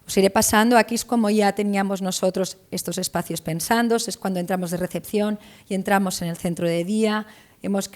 Os iré pasando, aquí es como ya teníamos nosotros estos espacios pensados, es cuando entramos de recepción y entramos en el centro de día, hemos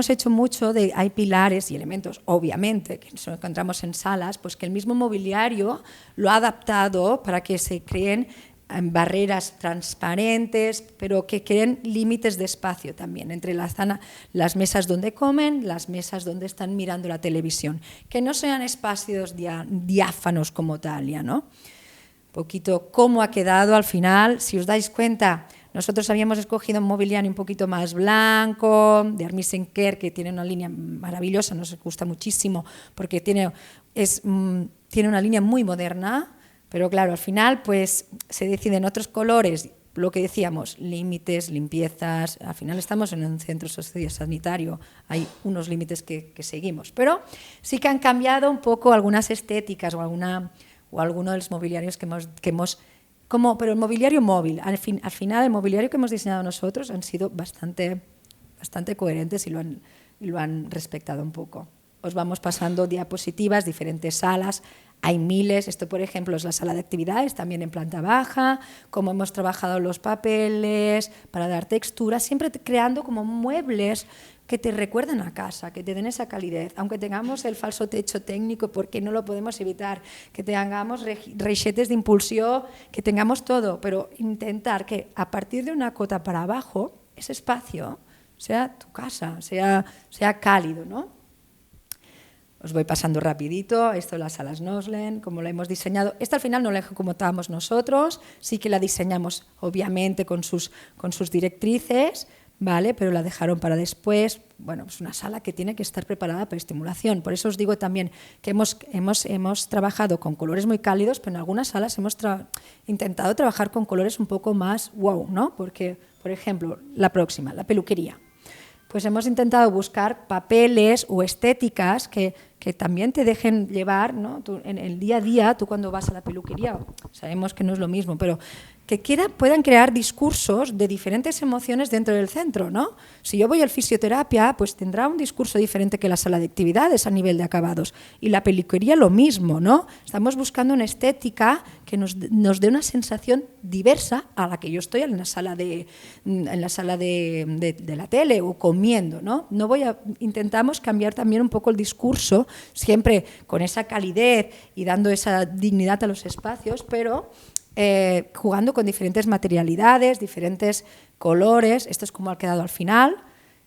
hecho mucho hay pilares y elementos, obviamente, que nos encontramos en salas, pues que el mismo mobiliario lo ha adaptado para que se creen barreras transparentes, pero que creen límites de espacio también, entre las mesas donde comen, las mesas donde están mirando la televisión, que no sean espacios diáfanos como tal, ya, ¿no? Un poquito cómo ha quedado al final, si os dais cuenta. Nosotros habíamos escogido un mobiliario un poquito más blanco, de Hermes & Kerr, que tiene una línea maravillosa, nos gusta muchísimo, porque tiene una línea muy moderna, pero claro, al final pues se deciden otros colores, lo que decíamos, límites, limpiezas, al final estamos en un centro sociosanitario, hay unos límites que seguimos, pero sí que han cambiado un poco algunas estéticas o alguno de los mobiliarios que hemos pero el mobiliario móvil, al final el mobiliario que hemos diseñado nosotros han sido bastante coherentes y lo han respetado un poco. Os vamos pasando diapositivas, diferentes salas, hay miles. Esto, por ejemplo, es la sala de actividades, también en planta baja, cómo hemos trabajado los papeles para dar textura, siempre creando como muebles que te recuerden a casa, que te den esa calidez, aunque tengamos el falso techo técnico, porque no lo podemos evitar, que tengamos reixetes de impulsión, que tengamos todo, pero intentar que a partir de una cota para abajo, ese espacio sea tu casa, sea cálido, ¿no? Os voy pasando rapidito, esto es las salas Noslen, como la hemos diseñado. Esta al final no la ejecutábamos nosotros, sí que la diseñamos obviamente con sus directrices, ¿vale? Pero la dejaron para después. Bueno, es una sala que tiene que estar preparada para estimulación. Por eso os digo también que hemos trabajado con colores muy cálidos, pero en algunas salas hemos intentado trabajar con colores un poco más wow, ¿no? Porque, por ejemplo, la próxima, la peluquería. pues hemos intentado buscar papeles o estéticas que también te dejen llevar, ¿no? En el día a día, tú cuando vas a la peluquería, sabemos que no es lo mismo, pero que puedan crear discursos de diferentes emociones dentro del centro, ¿no? Si yo voy al fisioterapia, pues tendrá un discurso diferente que la sala de actividades a nivel de acabados. Y la peluquería lo mismo, ¿no? Estamos buscando una estética que nos dé una sensación diversa a la que yo estoy en la sala de la tele o comiendo, ¿no? Intentamos cambiar también un poco el discurso, siempre con esa calidez y dando esa dignidad a los espacios, pero jugando con diferentes materialidades, diferentes colores. Esto es como ha quedado al final.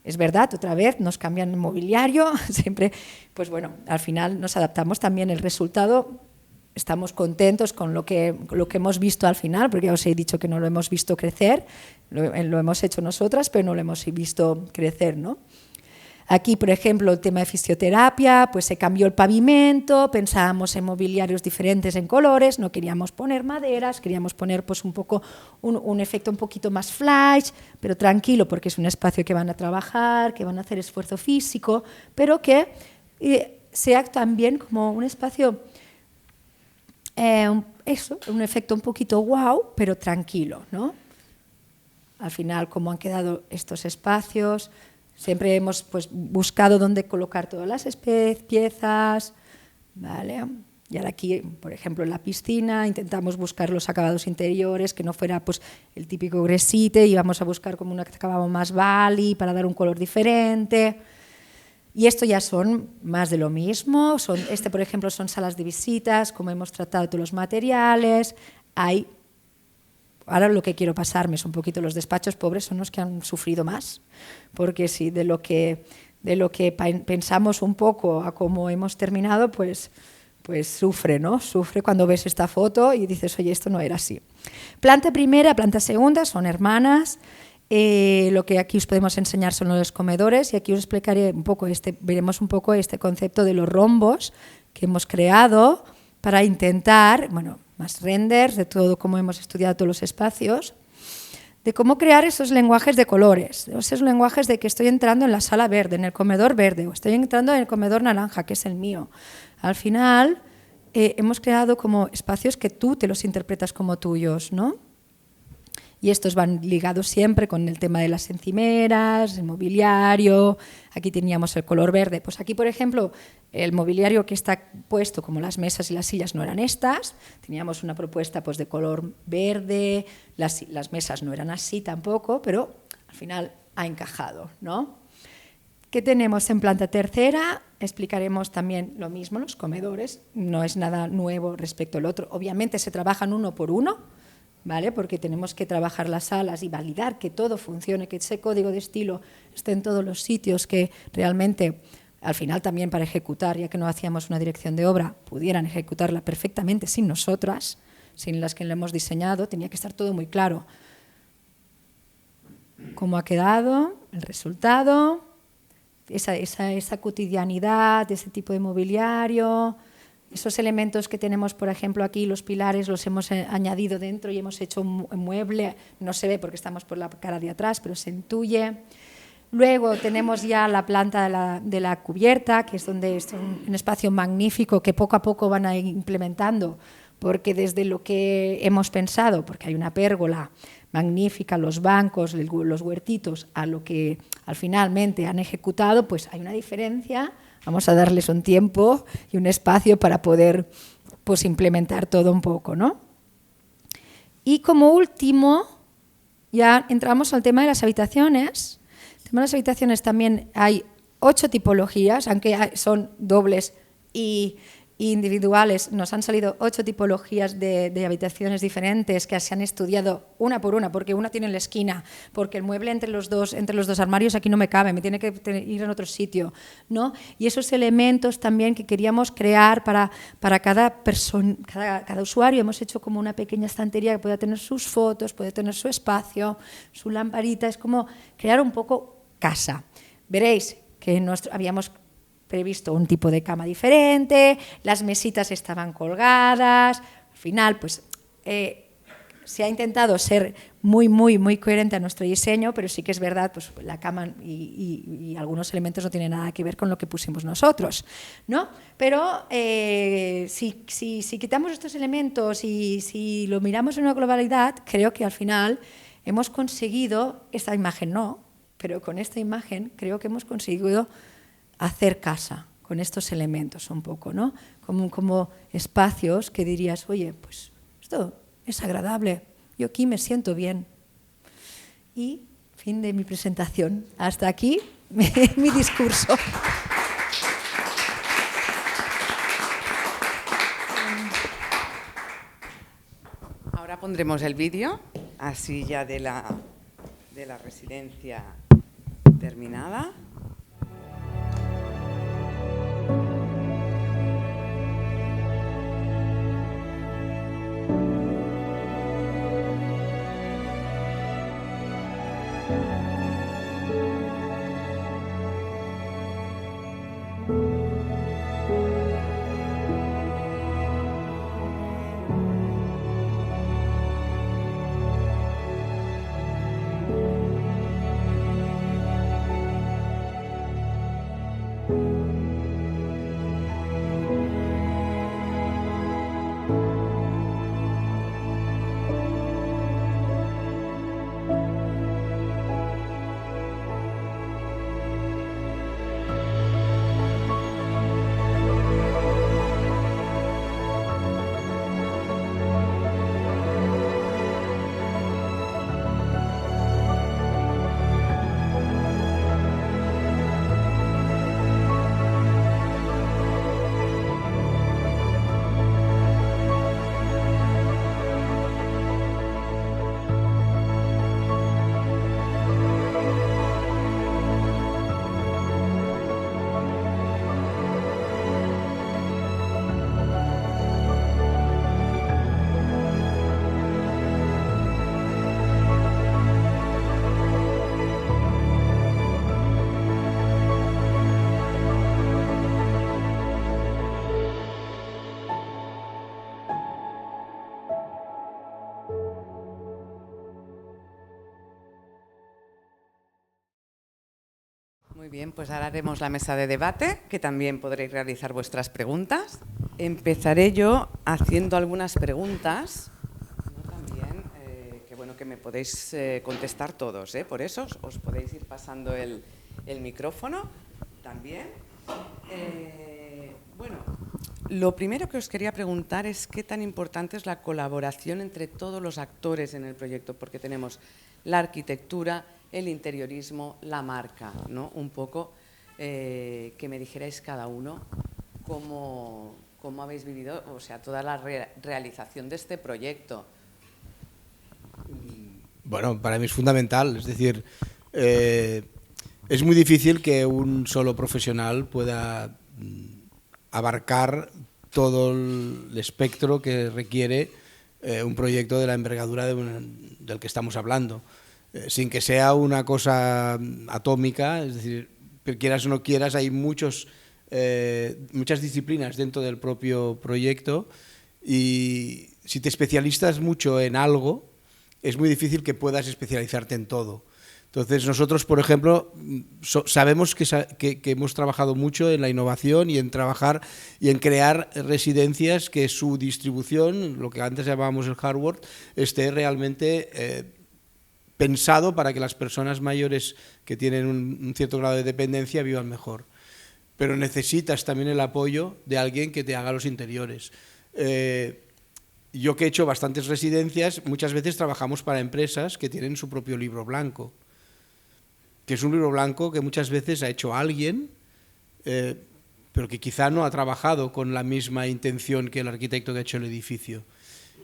Es verdad, otra vez nos cambian el mobiliario, siempre, pues bueno, al final nos adaptamos también el resultado. Estamos contentos con lo que hemos visto al final, porque ya os he dicho que no lo hemos visto crecer, lo hemos hecho nosotras, pero no lo hemos visto crecer, ¿no? Aquí, por ejemplo, el tema de fisioterapia, pues se cambió el pavimento, pensábamos en mobiliarios diferentes en colores, no queríamos poner maderas, queríamos poner pues un poco un efecto un poquito más flash, pero tranquilo, porque es un espacio que van a trabajar, que van a hacer esfuerzo físico, pero que sea también como un espacio, un efecto un poquito guau, pero tranquilo, ¿no? Al final, cómo han quedado estos espacios. Siempre hemos pues, buscado dónde colocar todas las piezas, ¿vale? Y ahora aquí, por ejemplo, en la piscina, intentamos buscar los acabados interiores, que no fuera pues, el típico gresite, íbamos a buscar como un acabado más Bali para dar un color diferente. Y esto ya son más de lo mismo. Por ejemplo, son salas de visitas, como hemos tratado todos los materiales. Ahora lo que quiero pasarme es un poquito los despachos pobres, son los que han sufrido más, porque si de lo que pensamos un poco a cómo hemos terminado, pues sufre, ¿no? Sufre cuando ves esta foto y dices, oye, esto no era así. Planta primera, planta segunda, son hermanas. Lo que aquí os podemos enseñar son los comedores y aquí os explicaré un poco veremos un poco este concepto de los rombos que hemos creado para intentar, bueno, más renders, de todo cómo hemos estudiado todos los espacios, de cómo crear esos lenguajes de colores, esos lenguajes de que estoy entrando en la sala verde, en el comedor verde, o estoy entrando en el comedor naranja, que es el mío. Al final, hemos creado como espacios que tú te los interpretas como tuyos, ¿no? Y estos van ligados siempre con el tema de las encimeras, el mobiliario. Aquí teníamos el color verde. Pues aquí, por ejemplo, el mobiliario que está puesto, como las mesas y las sillas no eran estas, teníamos una propuesta pues, de color verde, las mesas no eran así tampoco, pero al final ha encajado, ¿no? ¿Qué tenemos en planta tercera? Explicaremos también lo mismo, los comedores. No es nada nuevo respecto al otro. Obviamente se trabajan uno por uno, ¿vale? Porque tenemos que trabajar las salas y validar que todo funcione, que ese código de estilo esté en todos los sitios, que realmente, al final también para ejecutar, ya que no hacíamos una dirección de obra, pudieran ejecutarla perfectamente sin nosotras, sin las que la hemos diseñado, tenía que estar todo muy claro. Cómo ha quedado, el resultado, esa cotidianidad, ese tipo de mobiliario. Esos elementos que tenemos, por ejemplo, aquí, los pilares, los hemos añadido dentro y hemos hecho un mueble. No se ve porque estamos por la cara de atrás, pero se intuye. Luego tenemos ya la planta de la cubierta, que es donde es un espacio magnífico que poco a poco van a ir implementando, porque desde lo que hemos pensado, porque hay una pérgola magnífica, los bancos, los huertitos, a lo que al finalmente han ejecutado, pues hay una diferencia. Vamos a darles un tiempo y un espacio para poder pues, implementar todo un poco, ¿no? Y como último, ya entramos al tema de las habitaciones. El tema de las habitaciones también hay 8 tipologías, aunque son dobles y individuales. Nos han salido 8 tipologías de habitaciones diferentes que se han estudiado una por una, porque una tiene en la esquina, porque el mueble entre los dos armarios aquí no me cabe, me tiene que ir en otro sitio, ¿no? Y esos elementos también que queríamos crear para cada usuario. Hemos hecho como una pequeña estantería que pueda tener sus fotos, puede tener su espacio, su lamparita. Es como crear un poco casa. Veréis que habíamos previsto un tipo de cama diferente, las mesitas estaban colgadas. Al final, pues se ha intentado ser muy, muy, muy coherente a nuestro diseño, pero sí que es verdad, pues la cama y algunos elementos no tienen nada que ver con lo que pusimos nosotros, ¿no? Pero si quitamos estos elementos y si lo miramos en una globalidad, creo que al final hemos conseguido, esta imagen no, pero con esta imagen creo que hemos conseguido hacer casa con estos elementos un poco, ¿no? Como espacios que dirías, oye, pues esto es agradable, yo aquí me siento bien. Y fin de mi presentación. Hasta aquí mi discurso. Ahora pondremos el vídeo, así ya de la residencia terminada. Muy bien, pues ahora haremos la mesa de debate, que también podréis realizar vuestras preguntas. Empezaré yo haciendo algunas preguntas, ¿no? También, que bueno, que me podéis contestar todos, ¿eh? Por eso os podéis ir pasando el micrófono también. Bueno, lo primero que os quería preguntar es qué tan importante es la colaboración entre todos los actores en el proyecto, porque tenemos la arquitectura, el interiorismo, la marca, ¿no? Un poco que me dijerais cada uno cómo habéis vivido, o sea, toda la realización de este proyecto. Bueno, para mí es fundamental, es decir, es muy difícil que un solo profesional pueda abarcar todo el espectro que requiere un proyecto de la envergadura del que estamos hablando. Sin que sea una cosa atómica, es decir, quieras o no quieras, hay muchas disciplinas dentro del propio proyecto y si te especializas mucho en algo, es muy difícil que puedas especializarte en todo. Entonces nosotros, por ejemplo, sabemos que hemos trabajado mucho en la innovación y en trabajar y en crear residencias que su distribución, lo que antes llamábamos el hardware, esté realmente pensado para que las personas mayores que tienen un cierto grado de dependencia vivan mejor. Pero necesitas también el apoyo de alguien que te haga los interiores. Yo que he hecho bastantes residencias, muchas veces trabajamos para empresas que tienen su propio libro blanco, que es un libro blanco que muchas veces ha hecho alguien, pero que quizá no ha trabajado con la misma intención que el arquitecto que ha hecho el edificio.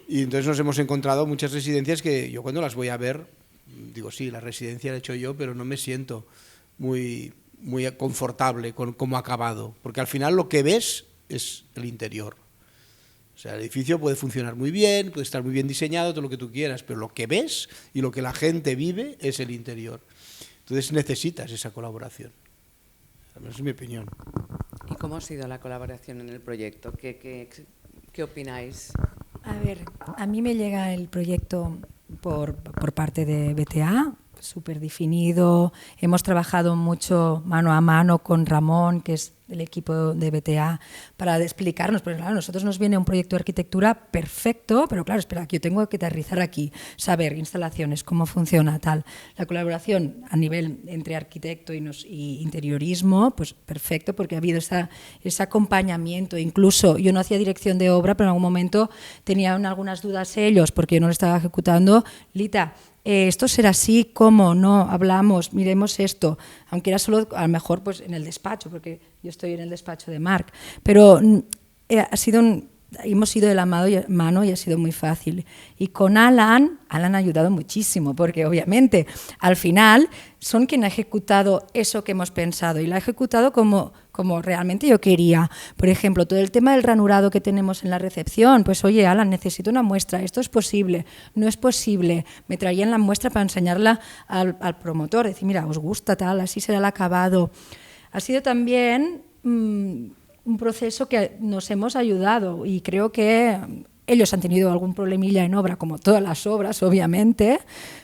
Y entonces nos hemos encontrado muchas residencias que yo cuando las voy a ver, digo, sí, la residencia la he hecho yo, pero no me siento muy confortable con cómo ha acabado, porque al final lo que ves es el interior. O sea, el edificio puede funcionar muy bien, puede estar muy bien diseñado, todo lo que tú quieras, pero lo que ves y lo que la gente vive es el interior. Entonces necesitas esa colaboración. Esa es mi opinión. ¿Y cómo ha sido la colaboración en el proyecto? ¿Qué opináis? A ver, a mí me llega el proyecto por parte de BTA, súper definido. Hemos trabajado mucho mano a mano con Ramón, que es del equipo de BTA, para explicarnos, porque claro, a nosotros nos viene un proyecto de arquitectura perfecto, pero claro, espera, que yo tengo que aterrizar aquí, saber instalaciones, cómo funciona, tal. La colaboración a nivel entre arquitecto y interiorismo, pues perfecto, porque ha habido ese acompañamiento. Incluso yo no hacía dirección de obra, pero en algún momento tenían algunas dudas ellos, porque yo no lo estaba ejecutando. Lita, esto será así, ¿cómo? No, hablamos, miremos esto, aunque era solo a lo mejor pues en el despacho, porque yo estoy en el despacho de Marc, pero hemos ido de la mano y ha sido muy fácil. Y con Alan ha ayudado muchísimo, porque obviamente al final son quien ha ejecutado eso que hemos pensado y lo ha ejecutado como realmente yo quería. Por ejemplo, todo el tema del ranurado que tenemos en la recepción, pues oye, Alan, necesito una muestra, esto es posible, no es posible. Me traían la muestra para enseñarla al promotor, decir, mira, os gusta tal, así será el acabado. Ha sido también un proceso que nos hemos ayudado y creo que ellos han tenido algún problemilla en obra, como todas las obras, obviamente,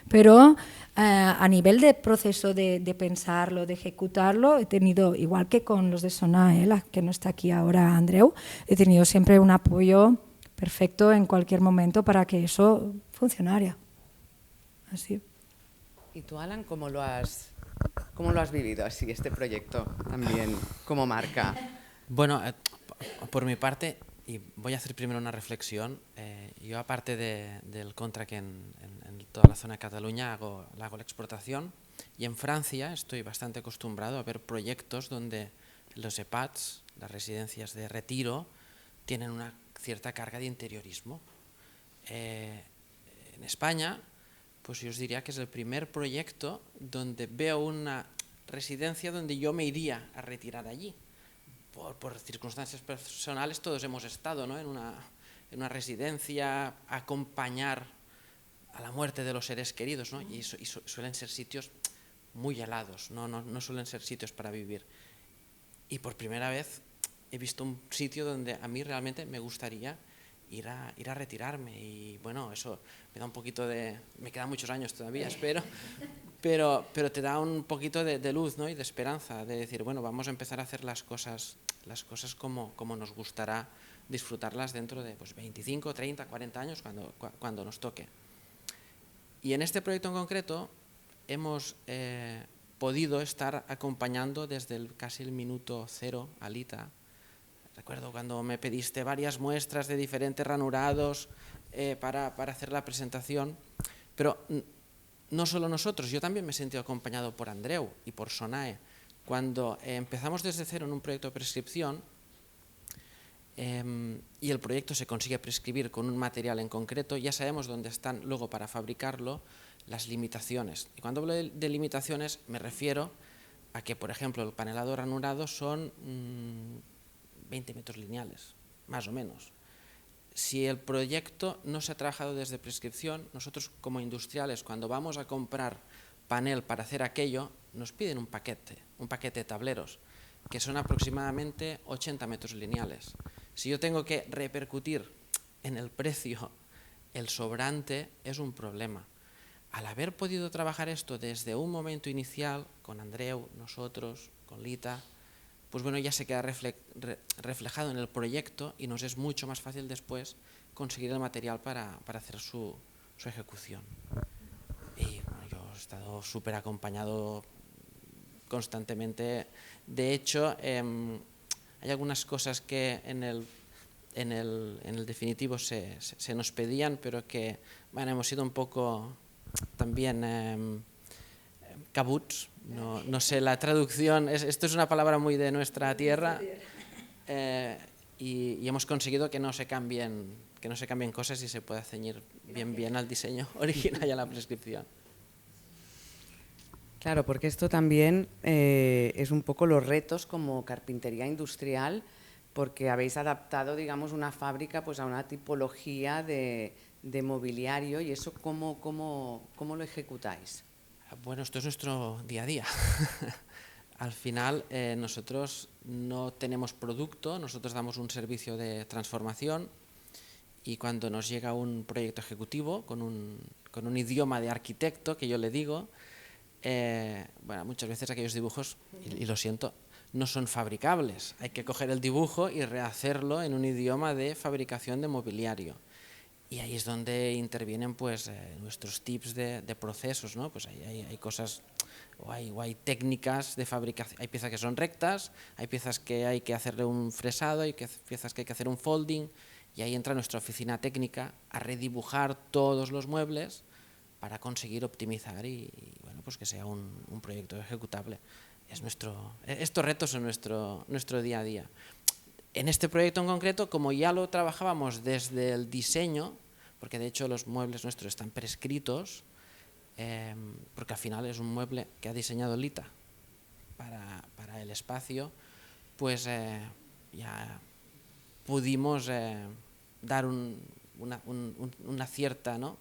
pero a nivel de proceso de pensarlo, de ejecutarlo, he tenido, igual que con los de Sonae, que no está aquí ahora Andreu, he tenido siempre un apoyo perfecto en cualquier momento para que eso funcionara. Así. ¿Y tú, Alan, cómo lo has vivido así, este proyecto también como marca? Bueno, por mi parte, y voy a hacer primero una reflexión, yo aparte del Contract en toda la zona de Cataluña hago la exportación, y en Francia estoy bastante acostumbrado a ver proyectos donde los EHPADs, las residencias de retiro, tienen una cierta carga de interiorismo. En España, pues yo os diría que es el primer proyecto donde veo una residencia donde yo me iría a retirar allí. Por circunstancias personales todos hemos estado, ¿no?, en una residencia, acompañar a la muerte de los seres queridos, ¿no? y suelen ser sitios muy helados, no suelen ser sitios para vivir. Y por primera vez he visto un sitio donde a mí realmente me gustaría ir a retirarme, y bueno, eso me da un poquito me quedan muchos años todavía, espero, pero te da un poquito de luz, ¿no?, y de esperanza, de decir, bueno, vamos a empezar a hacer las cosas como nos gustará disfrutarlas dentro de 25, 30, 40 años, cuando nos toque. Y en este proyecto en concreto hemos podido estar acompañando desde casi el minuto cero a Lita. Recuerdo cuando me pediste varias muestras de diferentes ranurados para hacer la presentación, pero no solo nosotros, yo también me he sentido acompañado por Andreu y por Sonae. Cuando empezamos desde cero en un proyecto de prescripción y el proyecto se consigue prescribir con un material en concreto, ya sabemos dónde están luego para fabricarlo las limitaciones. Y cuando hablo de limitaciones me refiero a que, por ejemplo, el panelado ranurado son 20 metros lineales, más o menos. Si el proyecto no se ha trabajado desde prescripción, nosotros como industriales, cuando vamos a comprar panel para hacer aquello, nos piden un paquete de tableros, que son aproximadamente 80 metros lineales. Si yo tengo que repercutir en el precio el sobrante, es un problema. Al haber podido trabajar esto desde un momento inicial, con Andreu, nosotros, con Lita, pues bueno, ya se queda reflejado en el proyecto y nos es mucho más fácil después conseguir el material para hacer su ejecución. Y bueno, yo he estado súper acompañado constantemente. De hecho, hay algunas cosas que en el definitivo se nos pedían, pero que bueno, hemos sido un poco también cabuts, no sé la traducción, esto es una palabra muy de nuestra tierra, y hemos conseguido que no se cambien cosas y se pueda ceñir bien al diseño original y a la prescripción. Claro, porque esto también es un poco los retos como carpintería industrial, porque habéis adaptado, digamos, una fábrica pues a una tipología de mobiliario, y eso ¿cómo lo ejecutáis? Bueno, esto es nuestro día a día. Al final nosotros no tenemos producto, nosotros damos un servicio de transformación y cuando nos llega un proyecto ejecutivo con un idioma de arquitecto, que yo le digo, bueno, muchas veces aquellos dibujos, y lo siento, no son fabricables. Hay que coger el dibujo y rehacerlo en un idioma de fabricación de mobiliario. Y ahí es donde intervienen pues, nuestros tips de procesos, ¿no? Pues hay cosas, o hay técnicas de fabricación, hay piezas que son rectas, hay piezas que hay que hacerle un fresado, hay piezas que hay que hacer un folding, y ahí entra nuestra oficina técnica a redibujar todos los muebles para conseguir optimizar y bueno, pues que sea un proyecto ejecutable. Estos retos son nuestro día a día. En este proyecto en concreto, como ya lo trabajábamos desde el diseño, porque de hecho los muebles nuestros están prescritos, porque al final es un mueble que ha diseñado Lita para el espacio, pues ya pudimos dar una cierta, ¿no?,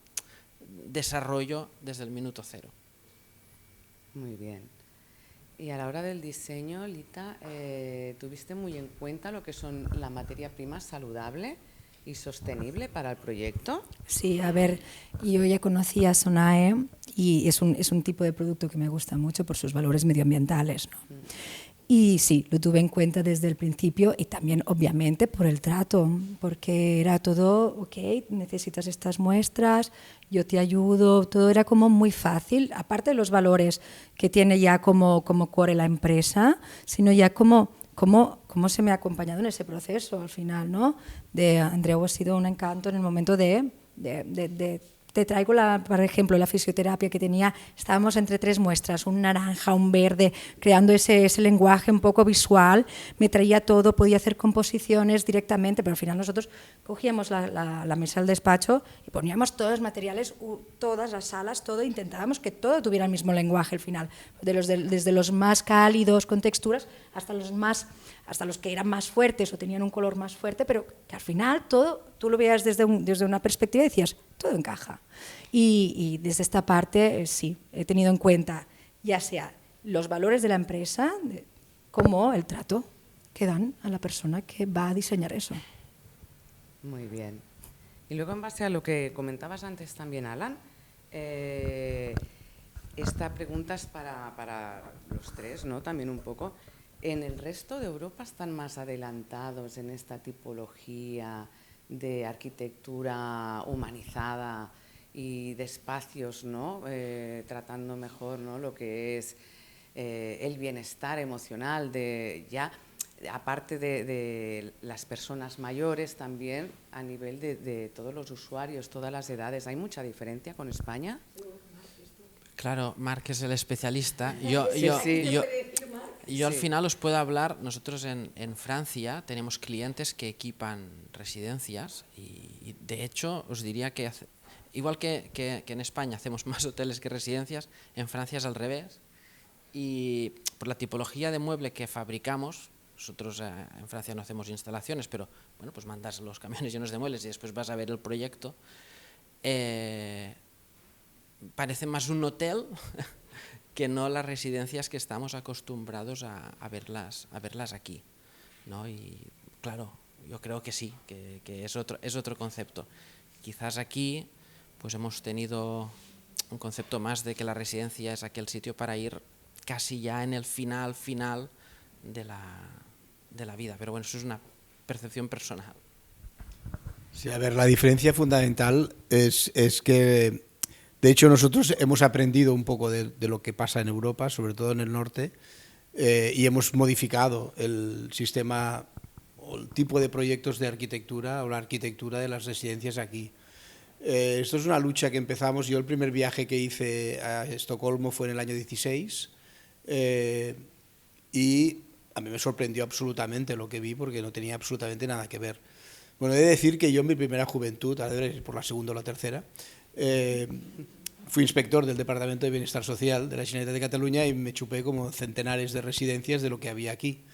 desarrollo desde el minuto cero. Muy bien. Y a la hora del diseño, Lita, ¿tuviste muy en cuenta lo que son la materia prima saludable y sostenible para el proyecto? Sí, a ver, yo ya conocía Sonae y es un tipo de producto que me gusta mucho por sus valores medioambientales, ¿no? Y sí, lo tuve en cuenta desde el principio y también, obviamente, por el trato, porque era todo, ok, necesitas estas muestras, yo te ayudo, todo era como muy fácil, aparte de los valores que tiene ya como core la empresa, sino ya cómo se me ha acompañado en ese proceso al final, ¿no? Andreu ha sido un encanto en el momento te traigo, por ejemplo, la fisioterapia que tenía, estábamos entre 3 muestras, un naranja, un verde, creando ese lenguaje un poco visual, me traía todo, podía hacer composiciones directamente, pero al final nosotros cogíamos la mesa del despacho y poníamos todos los materiales, todas las salas, todo, intentábamos que todo tuviera el mismo lenguaje al final, desde los más cálidos con texturas hasta los que eran más fuertes o tenían un color más fuerte, pero que al final todo, tú lo veías desde una perspectiva y decías, todo encaja. Y desde esta parte, sí, he tenido en cuenta ya sea los valores de la empresa, como el trato que dan a la persona que va a diseñar eso. Muy bien. Y luego, en base a lo que comentabas antes también, Alan, esta pregunta es para los tres, ¿no? También un poco. ¿En el resto de Europa están más adelantados en esta tipología de arquitectura humanizada y de espacios, ¿no? Tratando mejor, ¿no?, lo que es el bienestar emocional aparte de las personas mayores, también a nivel de todos los usuarios, todas las edades? ¿Hay mucha diferencia con España? Claro, Marc es el especialista. Yo al final os puedo hablar, nosotros en Francia tenemos clientes que equipan residencias y de hecho os diría que igual que en España hacemos más hoteles que residencias, en Francia es al revés, y por la tipología de mueble que fabricamos, nosotros en Francia no hacemos instalaciones, pero bueno, pues mandas los camiones llenos de muebles y después vas a ver el proyecto, parece más un hotel que no las residencias que estamos acostumbrados a verlas aquí, ¿no? Y claro, yo creo que sí, que es otro concepto. Quizás aquí pues hemos tenido un concepto más de que la residencia es aquel sitio para ir casi ya en el final de la vida, pero bueno, eso es una percepción personal. Sí, a ver, la diferencia fundamental es que, de hecho, nosotros hemos aprendido un poco de lo que pasa en Europa, sobre todo en el norte, y hemos modificado el sistema o el tipo de proyectos de arquitectura o la arquitectura de las residencias aquí. Esto es una lucha que empezamos. Yo el primer viaje que hice a Estocolmo fue en el año 16 y a mí me sorprendió absolutamente lo que vi porque no tenía absolutamente nada que ver. Bueno, he de decir que yo en mi primera juventud, por la segunda o la tercera, fui inspector del Departamento de Bienestar Social de la Generalitat de Cataluña y me chupé como centenares de residencias de lo que había aquí.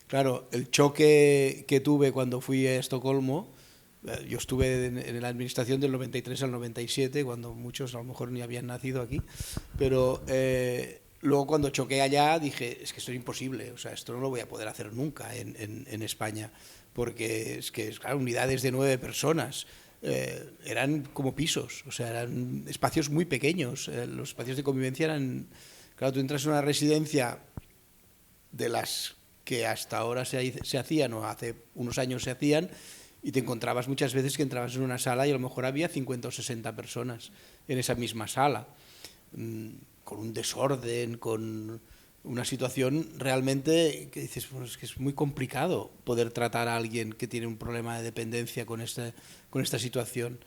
Claro, el choque que tuve cuando fui a Estocolmo, yo estuve en la administración del 93 al 97, cuando muchos a lo mejor ni habían nacido aquí, pero luego cuando choqué allá dije, es que esto es imposible, o sea, esto no lo voy a poder hacer nunca en España, porque es que, claro, unidades de 9 personas, eran como pisos, o sea, eran espacios muy pequeños. Los espacios de convivencia eran... Claro, tú entras en una residencia de las que hasta ahora se hacían, o hace unos años se hacían, y te encontrabas muchas veces que entrabas en una sala y a lo mejor había 50 o 60 personas en esa misma sala, con un desorden, con una situación realmente que dices, bueno, es que es muy complicado poder tratar a alguien que tiene un problema de dependencia con esta situación.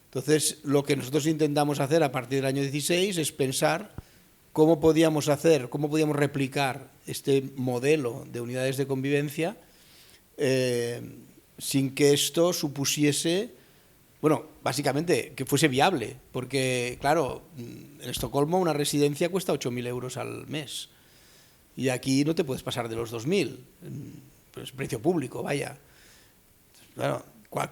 Entonces, lo que nosotros intentamos hacer a partir del año 16 es pensar cómo podíamos replicar este modelo de unidades de convivencia sin que esto supusiese, bueno, básicamente que fuese viable, porque claro, en Estocolmo una residencia cuesta 8.000 euros al mes y aquí no te puedes pasar de los 2.000, pues precio público, vaya. Claro,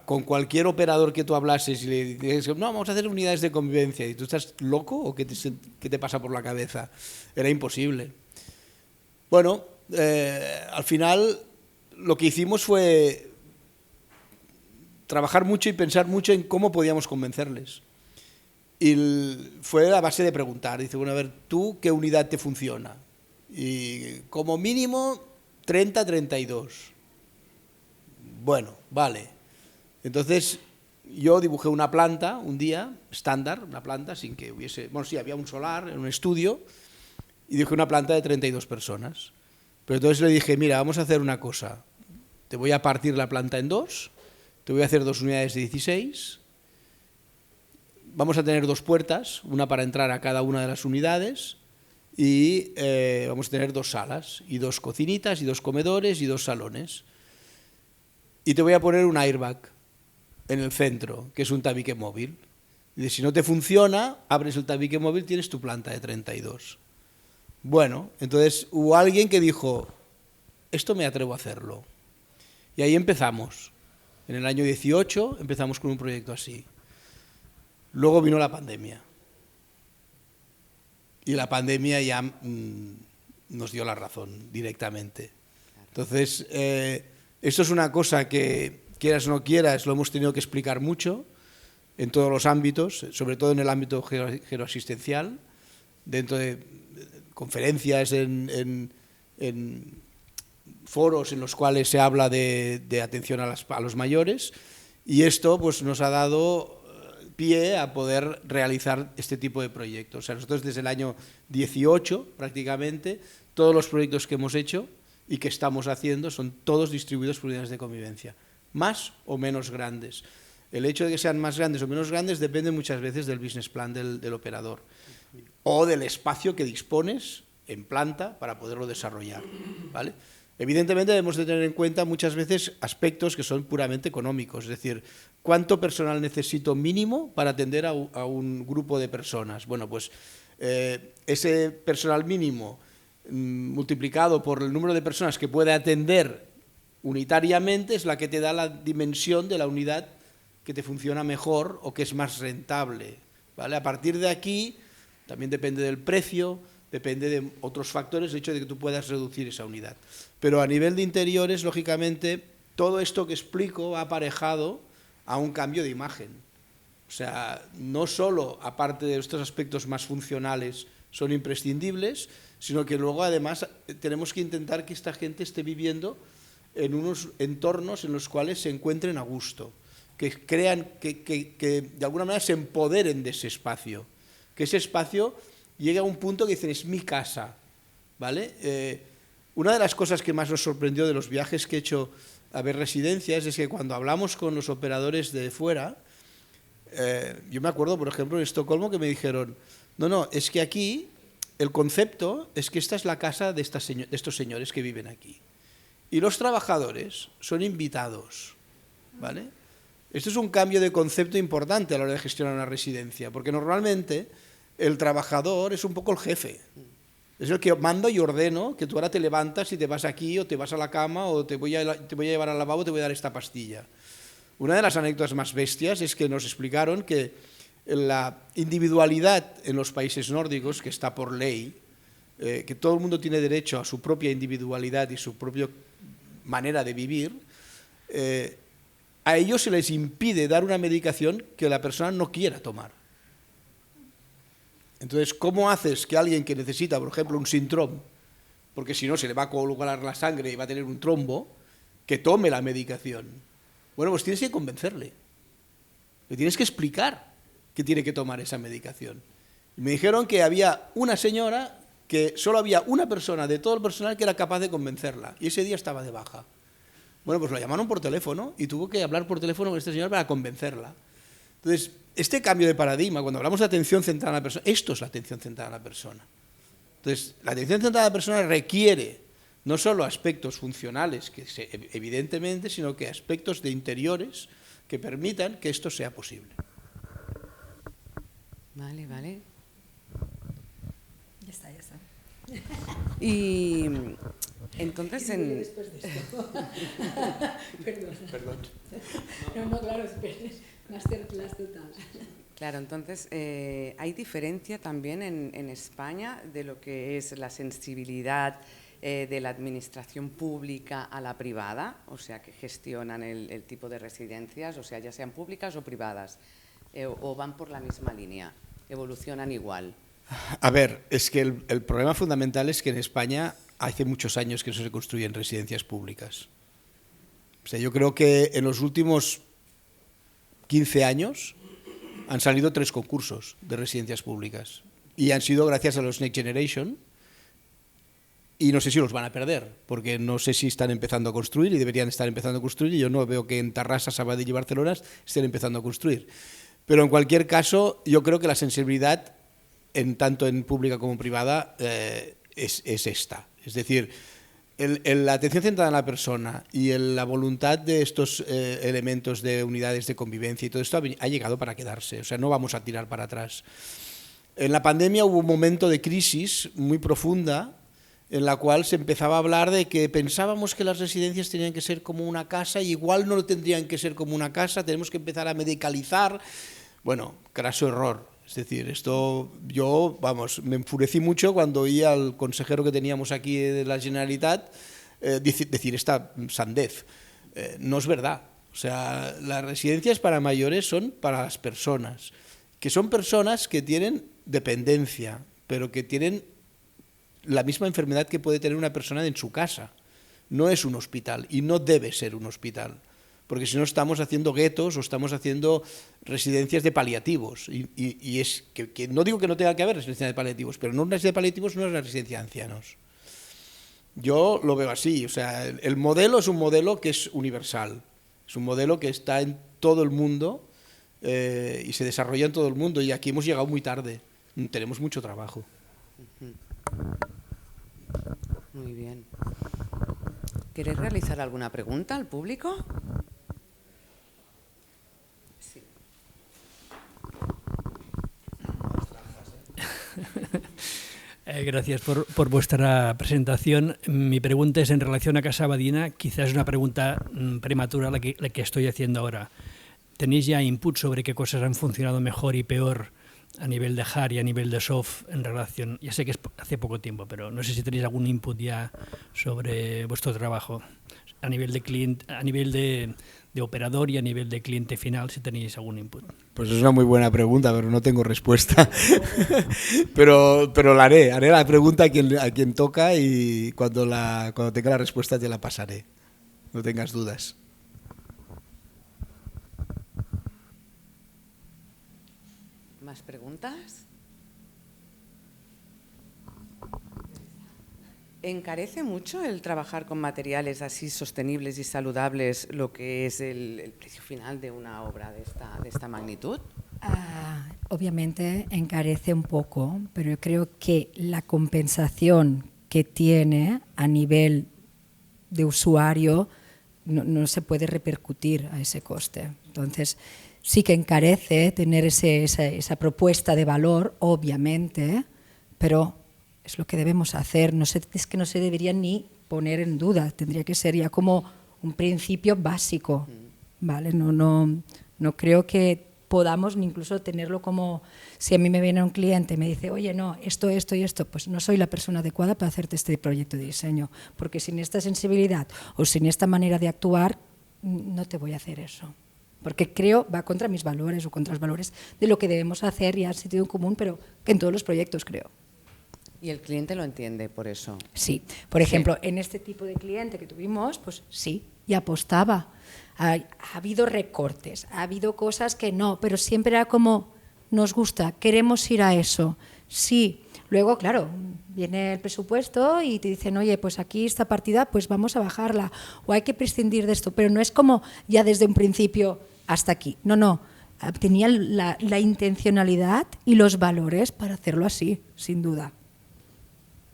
con cualquier operador que tú hablases y le dices, no, vamos a hacer unidades de convivencia, y tú estás loco o qué te pasa por la cabeza, era imposible. Bueno, al final lo que hicimos fue trabajar mucho y pensar mucho en cómo podíamos convencerles. Y fue a base de preguntar. Dice, bueno, a ver, ¿tú qué unidad te funciona? Y como mínimo 30, 32. Bueno, vale. Entonces yo dibujé una planta un día, estándar, una planta sin que hubiese... Bueno, sí, había un solar en un estudio y dibujé una planta de 32 personas. Pero entonces le dije, mira, vamos a hacer una cosa. Te voy a partir la planta en dos. Te voy a hacer 2 unidades de 16, vamos a tener 2 puertas, una para entrar a cada una de las unidades y vamos a tener 2 salas y 2 cocinitas y 2 comedores y 2 salones. Y te voy a poner un airbag en el centro, que es un tabique móvil. Y si no te funciona, abres el tabique móvil, tienes tu planta de 32. Bueno, entonces hubo alguien que dijo, esto me atrevo a hacerlo. Y ahí empezamos. En el año 18 empezamos con un proyecto así. Luego vino la pandemia. Y la pandemia ya nos dio la razón directamente. Entonces, esto es una cosa que, quieras o no quieras, lo hemos tenido que explicar mucho en todos los ámbitos, sobre todo en el ámbito geroasistencial, dentro de conferencias, en foros en los cuales se habla de atención a los mayores, y esto pues nos ha dado pie a poder realizar este tipo de proyectos. O sea, nosotros desde el año 18 prácticamente todos los proyectos que hemos hecho y que estamos haciendo son todos distribuidos por unidades de convivencia, más o menos grandes. El hecho de que sean más grandes o menos grandes depende muchas veces del business plan del operador o del espacio que dispones en planta para poderlo desarrollar, ¿vale? Evidentemente debemos de tener en cuenta muchas veces aspectos que son puramente económicos, es decir, ¿cuánto personal necesito mínimo para atender a un grupo de personas? Bueno, pues ese personal mínimo multiplicado por el número de personas que puede atender unitariamente es la que te da la dimensión de la unidad que te funciona mejor o que es más rentable, ¿vale? A partir de aquí también depende del precio, depende de otros factores, el hecho de que tú puedas reducir esa unidad. Pero a nivel de interiores, lógicamente, todo esto que explico va aparejado a un cambio de imagen. O sea, no solo, aparte de estos aspectos más funcionales, son imprescindibles, sino que luego, además, tenemos que intentar que esta gente esté viviendo en unos entornos en los cuales se encuentren a gusto, que crean, que de alguna manera se empoderen de ese espacio, que ese espacio llega a un punto que dicen, es mi casa, ¿vale? Una de las cosas que más nos sorprendió de los viajes que he hecho a ver residencias es que cuando hablamos con los operadores de fuera, yo me acuerdo, por ejemplo, en Estocolmo que me dijeron, no, es que aquí el concepto es que esta es la casa de estos señores que viven aquí. Y los trabajadores son invitados, ¿vale? Esto es un cambio de concepto importante a la hora de gestionar una residencia, porque normalmente el trabajador es un poco el jefe. Es el que mando y ordeno que tú ahora te levantas y te vas aquí o te vas a la cama o te voy a llevar al lavabo, te voy a dar esta pastilla. Una de las anécdotas más bestias es que nos explicaron que la individualidad en los países nórdicos, que está por ley, que todo el mundo tiene derecho a su propia individualidad y su propia manera de vivir, a ellos se les impide dar una medicación que la persona no quiera tomar. Entonces, ¿cómo haces que alguien que necesita, por ejemplo, un síndrome, porque si no se le va a coagular la sangre y va a tener un trombo, que tome la medicación? Bueno, pues tienes que convencerle. Le tienes que explicar que tiene que tomar esa medicación. Y me dijeron que había una señora que solo había una persona de todo el personal que era capaz de convencerla, y ese día estaba de baja. Bueno, pues lo llamaron por teléfono y tuvo que hablar por teléfono con esta señora para convencerla. Entonces, este cambio de paradigma, cuando hablamos de atención centrada en la persona, esto es la atención centrada en la persona. Entonces, la atención centrada en la persona requiere no solo aspectos funcionales, evidentemente, sino que aspectos de interiores que permitan que esto sea posible. Vale, vale. Ya está, ya está. Y entonces Perdón. No, claro, masterclass total. Claro, entonces hay diferencia también en España de lo que es la sensibilidad de la administración pública a la privada, o sea, que gestionan el tipo de residencias, o sea, ya sean públicas o privadas, o van por la misma línea, evolucionan igual. A ver, es que el problema fundamental es que en España hace muchos años que no se construyen residencias públicas. O sea, yo creo que en los últimos 15 años han salido 3 concursos de residencias públicas y han sido gracias a los Next Generation, y no sé si los van a perder, porque no sé si están empezando a construir y deberían estar empezando a construir, y yo no veo que en Tarrasa, Sabadell y Barcelona estén empezando a construir. Pero en cualquier caso, yo creo que la sensibilidad, tanto en pública como privada, es esta. Es decir, la atención centrada en la persona y la voluntad de estos elementos de unidades de convivencia y todo esto ha llegado para quedarse. O sea, no vamos a tirar para atrás. En la pandemia hubo un momento de crisis muy profunda en la cual se empezaba a hablar de que pensábamos que las residencias tenían que ser como una casa, y igual no tendrían que ser como una casa, tenemos que empezar a medicalizar. Bueno, craso error. Es decir, esto yo, me enfurecí mucho cuando oí al consejero que teníamos aquí de la Generalitat decir esta sandez. No es verdad. O sea, las residencias para mayores son para las personas, que son personas que tienen dependencia, pero que tienen la misma enfermedad que puede tener una persona en su casa. No es un hospital y no debe ser un hospital, porque si no estamos haciendo guetos o estamos haciendo residencias de paliativos. Y es que no digo que no tenga que haber residencias de paliativos, pero no una residencia de paliativos no es una residencia de ancianos. Yo lo veo así. O sea, el modelo es un modelo que es universal, es un modelo que está en todo el mundo y se desarrolla en todo el mundo, y aquí hemos llegado muy tarde, tenemos mucho trabajo. Muy bien. ¿Queréis realizar alguna pregunta al público? Sí. Gracias por vuestra presentación. Mi pregunta es en relación a Casa Badina. Quizás es una pregunta prematura la que estoy haciendo ahora. ¿Tenéis ya input sobre qué cosas han funcionado mejor y peor a nivel de hard y a nivel de soft en relación? Ya sé que es hace poco tiempo, pero no sé si tenéis algún input ya sobre vuestro trabajo a nivel de cliente, a nivel de operador y a nivel de cliente final, si tenéis algún input. Pues es una muy buena pregunta, pero no tengo respuesta. pero la haré la pregunta a quien toca, y cuando tenga la respuesta te la pasaré. No tengas dudas. ¿Más preguntas? ¿Encarece mucho el trabajar con materiales así sostenibles y saludables lo que es el precio final de una obra de esta magnitud? Obviamente encarece un poco, pero yo creo que la compensación que tiene a nivel de usuario no se puede repercutir a ese coste. Entonces, sí que encarece tener esa propuesta de valor, obviamente, pero es lo que debemos hacer. Es que no se debería ni poner en duda, tendría que ser ya como un principio básico, ¿vale? No creo que podamos ni incluso tenerlo como, si a mí me viene un cliente y me dice, oye, no, esto y esto, pues no soy la persona adecuada para hacerte este proyecto de diseño, porque sin esta sensibilidad o sin esta manera de actuar no te voy a hacer eso. Porque creo, va contra mis valores o contra los valores de lo que debemos hacer y al sentido común, pero en todos los proyectos, creo. ¿Y el cliente lo entiende por eso? Sí. Por ejemplo, en este tipo de cliente que tuvimos, pues sí, y apostaba. Ha habido recortes, ha habido cosas que no, pero siempre era como, nos gusta, queremos ir a eso. Sí. Luego, claro, viene el presupuesto y te dicen, oye, pues aquí esta partida, pues vamos a bajarla, o hay que prescindir de esto, pero no es como ya desde un principio hasta aquí. No, no, tenía la intencionalidad y los valores para hacerlo así, sin duda.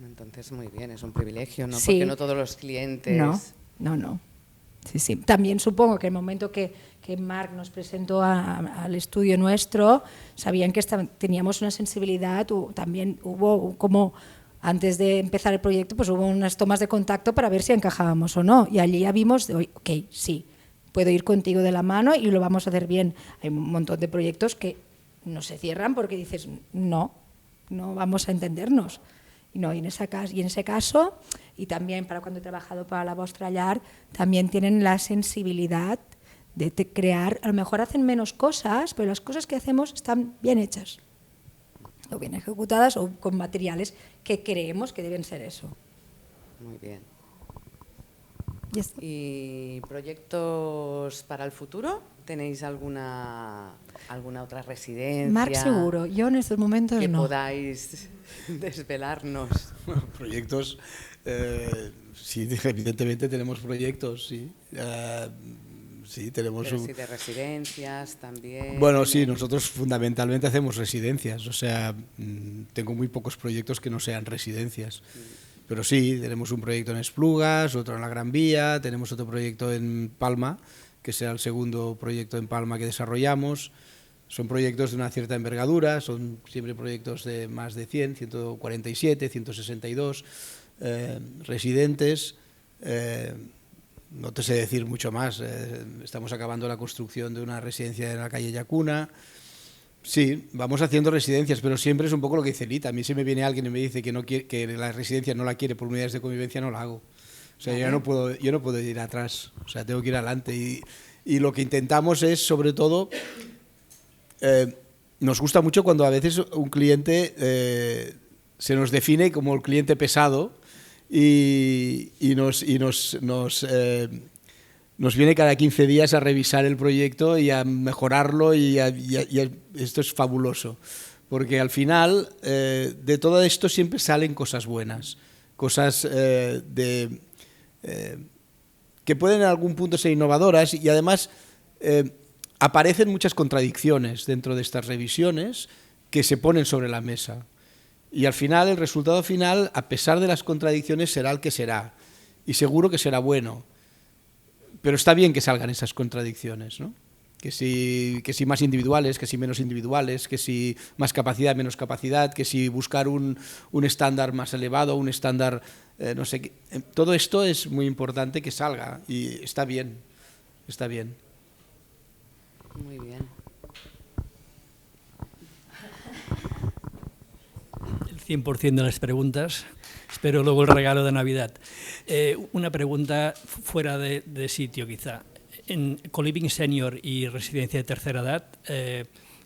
Entonces, muy bien, es un privilegio, ¿no? Sí. Porque no todos los clientes... No. Sí, sí. También supongo que el momento que Marc nos presentó al estudio nuestro, sabían que teníamos una sensibilidad, también hubo como, antes de empezar el proyecto, pues hubo unas tomas de contacto para ver si encajábamos o no. Y allí ya vimos, ok, sí, puedo ir contigo de la mano y lo vamos a hacer bien. Hay un montón de proyectos que no se cierran porque dices, no vamos a entendernos. Y en ese caso, y también para cuando he trabajado para la Vostra Llar, también tienen la sensibilidad de crear, a lo mejor hacen menos cosas, pero las cosas que hacemos están bien hechas, o bien ejecutadas, o con materiales que creemos que deben ser eso. Muy bien. Yes. ¿Y proyectos para el futuro? ¿Tenéis alguna otra residencia? Marc seguro, yo en estos momentos que no. podáis desvelarnos. Proyectos, sí, evidentemente tenemos proyectos, sí. Sí, tenemos Pero sí de residencias también. Bueno, sí, nosotros fundamentalmente hacemos residencias, o sea, tengo muy pocos proyectos que no sean residencias. Pero sí, tenemos un proyecto en Esplugas, otro en la Gran Vía, tenemos otro proyecto en Palma, que será el segundo proyecto en Palma que desarrollamos. Son proyectos de una cierta envergadura, son siempre proyectos de más de 100, 147, 162 residentes. No te sé decir mucho más. Estamos acabando la construcción de una residencia en la calle Yacuna. Sí, vamos haciendo residencias, pero siempre es un poco lo que dice Lita. A mí si me viene alguien y me dice que no quiere, que la residencia no la quiere por unidades de convivencia, no la hago. O sea, yo no puedo ir atrás, o sea, tengo que ir adelante. Y lo que intentamos es, sobre todo, nos gusta mucho cuando a veces un cliente se nos define como el cliente pesado y nos viene cada 15 días a revisar el proyecto y a mejorarlo y esto es fabuloso, porque al final de todo esto siempre salen cosas buenas, cosas que pueden en algún punto ser innovadoras y además aparecen muchas contradicciones dentro de estas revisiones que se ponen sobre la mesa. Y al final, el resultado final, a pesar de las contradicciones, será el que será. Y seguro que será bueno. Pero está bien que salgan esas contradicciones, ¿no? Que si más individuales, que si menos individuales, que si más capacidad, menos capacidad, que si buscar un estándar más elevado, un estándar, no sé qué. Todo esto es muy importante que salga y está bien, está bien. Muy bien. El 100% de las preguntas. Espero luego el regalo de Navidad. Una pregunta fuera de sitio, quizá. En co-living senior y residencia de tercera edad,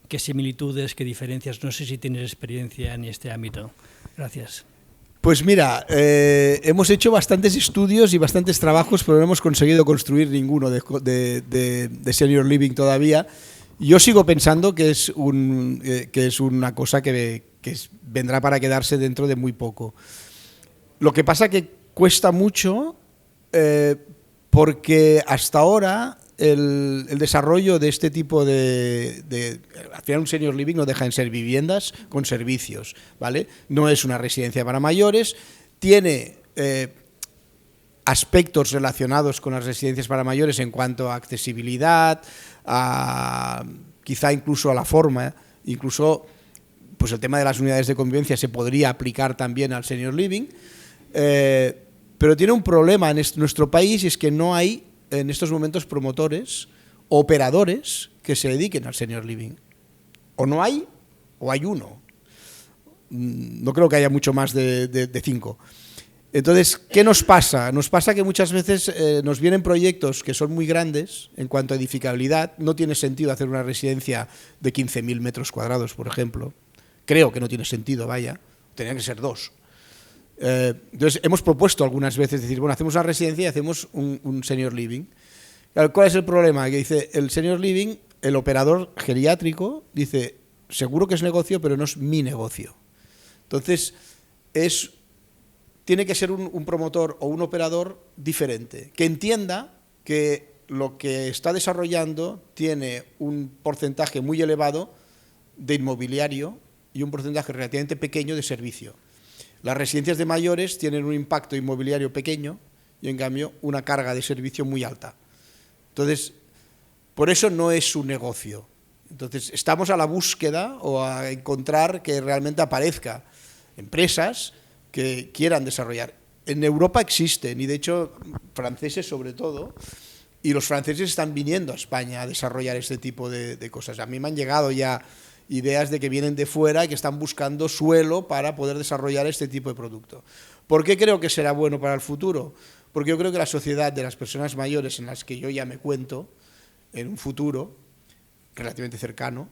¿qué similitudes, qué diferencias? No sé si tienes experiencia en este ámbito. Gracias. Pues mira, hemos hecho bastantes estudios y bastantes trabajos, pero no hemos conseguido construir ninguno de senior living todavía. Yo sigo pensando que es una cosa que vendrá para quedarse dentro de muy poco. Lo que pasa que cuesta mucho porque hasta ahora el desarrollo de este tipo al final un senior living no deja de ser viviendas con servicios, ¿vale? No es una residencia para mayores, tiene aspectos relacionados con las residencias para mayores en cuanto a accesibilidad, quizá incluso a la forma, incluso pues el tema de las unidades de convivencia se podría aplicar también al senior living, pero tiene un problema en nuestro país y es que no hay en estos momentos promotores o operadores que se dediquen al senior living. O no hay, o hay uno. No creo que haya mucho más de 5. Entonces, ¿qué nos pasa? Nos pasa que muchas veces nos vienen proyectos que son muy grandes en cuanto a edificabilidad. No tiene sentido hacer una residencia de 15.000 metros cuadrados, por ejemplo. Creo que no tiene sentido, vaya. Tendrían que ser 2. Entonces, hemos propuesto algunas veces decir, bueno, hacemos una residencia y hacemos un senior living. ¿Cuál es el problema? Que dice, el senior living, el operador geriátrico, dice, seguro que es negocio, pero no es mi negocio. Entonces, tiene que ser un promotor o un operador diferente, que entienda que lo que está desarrollando tiene un porcentaje muy elevado de inmobiliario y un porcentaje relativamente pequeño de servicio. Las residencias de mayores tienen un impacto inmobiliario pequeño y, en cambio, una carga de servicio muy alta. Entonces, por eso no es un negocio. Entonces, estamos a la búsqueda o a encontrar que realmente aparezca empresas que quieran desarrollar. En Europa existen, y de hecho, franceses sobre todo, y los franceses están viniendo a España a desarrollar este tipo de cosas. A mí me han llegado ya ideas de que vienen de fuera y que están buscando suelo para poder desarrollar este tipo de producto. ¿Por qué creo que será bueno para el futuro? Porque yo creo que la sociedad de las personas mayores, en las que yo ya me cuento, en un futuro relativamente cercano,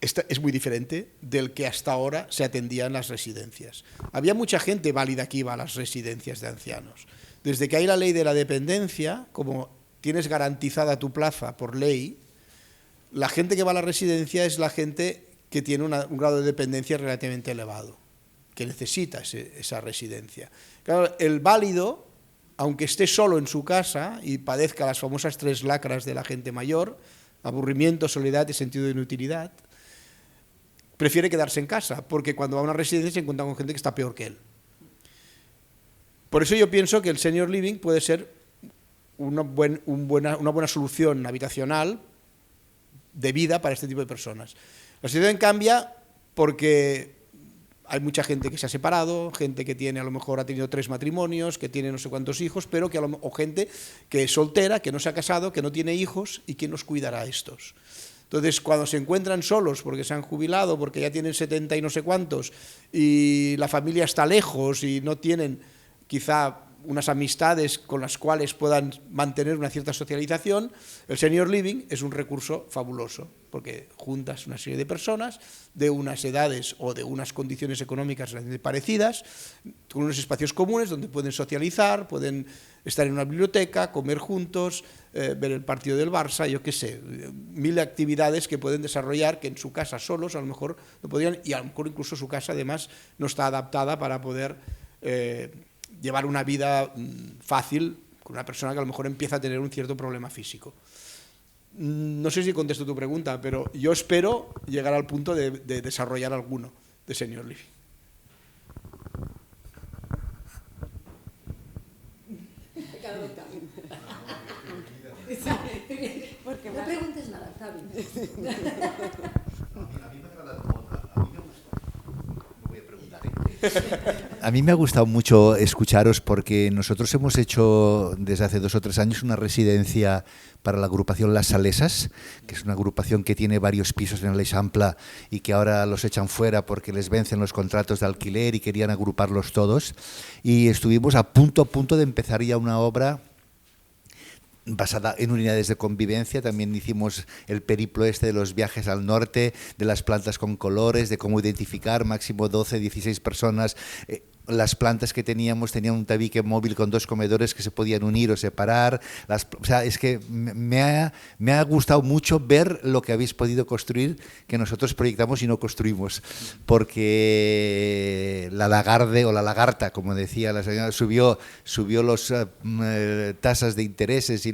es muy diferente del que hasta ahora se atendía en las residencias. Había mucha gente válida que iba a las residencias de ancianos. Desde que hay la ley de la dependencia, como tienes garantizada tu plaza por ley, la gente que va a la residencia es la gente que tiene un grado de dependencia relativamente elevado, que necesita esa residencia. Claro, el válido, aunque esté solo en su casa y padezca las famosas 3 lacras de la gente mayor, aburrimiento, soledad y sentido de inutilidad, prefiere quedarse en casa, porque cuando va a una residencia se encuentra con gente que está peor que él. Por eso yo pienso que el senior living puede ser una buena solución habitacional de vida para este tipo de personas. La situación cambia porque hay mucha gente que se ha separado, gente que tiene, a lo mejor ha tenido 3 matrimonios, que tiene no sé cuántos hijos, pero que o gente que es soltera, que no se ha casado, que no tiene hijos, y ¿quién nos cuidará a estos? Entonces, cuando se encuentran solos porque se han jubilado, porque ya tienen 70 y no sé cuántos, y la familia está lejos y no tienen quizá unas amistades con las cuales puedan mantener una cierta socialización, el senior living es un recurso fabuloso, porque juntas una serie de personas de unas edades o de unas condiciones económicas relativamente parecidas, con unos espacios comunes donde pueden socializar, pueden estar en una biblioteca, comer juntos, ver el partido del Barça, yo qué sé, 1000 actividades que pueden desarrollar que en su casa solos a lo mejor no podrían, y a lo mejor incluso su casa además no está adaptada para poder llevar una vida fácil con una persona que a lo mejor empieza a tener un cierto problema físico. No sé si contesto tu pregunta, pero yo espero llegar al punto de desarrollar alguno de senior living. No preguntes nada, Xavi. A mí me ha gustado mucho escucharos porque nosotros hemos hecho desde hace 2 o 3 años una residencia para la agrupación Las Salesas, que es una agrupación que tiene varios pisos en el Eixample y que ahora los echan fuera porque les vencen los contratos de alquiler y querían agruparlos todos. Y estuvimos a punto de empezar ya una obra basada en unidades de convivencia. También hicimos el periplo de los viajes al norte, de las plantas con colores, de cómo identificar máximo 12, 16 personas. Las plantas que tenían un tabique móvil con 2 comedores que se podían unir o separar. O sea, es que me ha gustado mucho ver lo que habéis podido construir, que nosotros proyectamos y no construimos, porque la Lagarde o la Lagarta, como decía la señora, subió los tasas de intereses y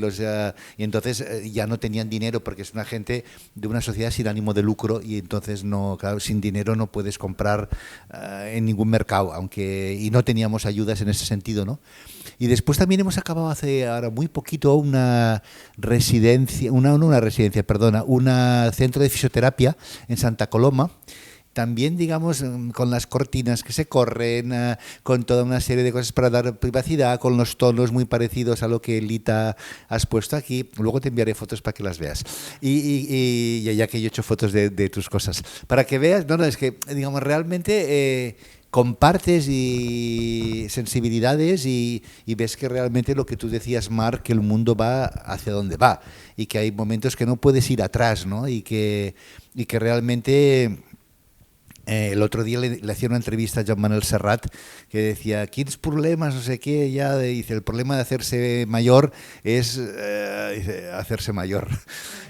entonces ya no tenían dinero, porque es una gente de una sociedad sin ánimo de lucro, y entonces no, claro, sin dinero no puedes comprar en ningún mercado, y no teníamos ayudas en ese sentido, ¿no? Y después también hemos acabado hace ahora muy poquito un centro de fisioterapia en Santa Coloma, también, digamos, con las cortinas que se corren, con toda una serie de cosas para dar privacidad, con los tonos muy parecidos a lo que, Lita, has puesto aquí. Luego te enviaré fotos para que las veas. Y ya que yo he hecho fotos de tus cosas. Para que veas, es que, digamos, realmente compartes y sensibilidades y ves que realmente lo que tú decías, Marc, que el mundo va hacia donde va y que hay momentos que no puedes ir atrás, ¿no? Y que realmente... el otro día le hacía una entrevista a Joan Manuel Serrat que decía, ¿quins problemas? No sé qué, ya dice, el problema de hacerse mayor es dice, hacerse mayor.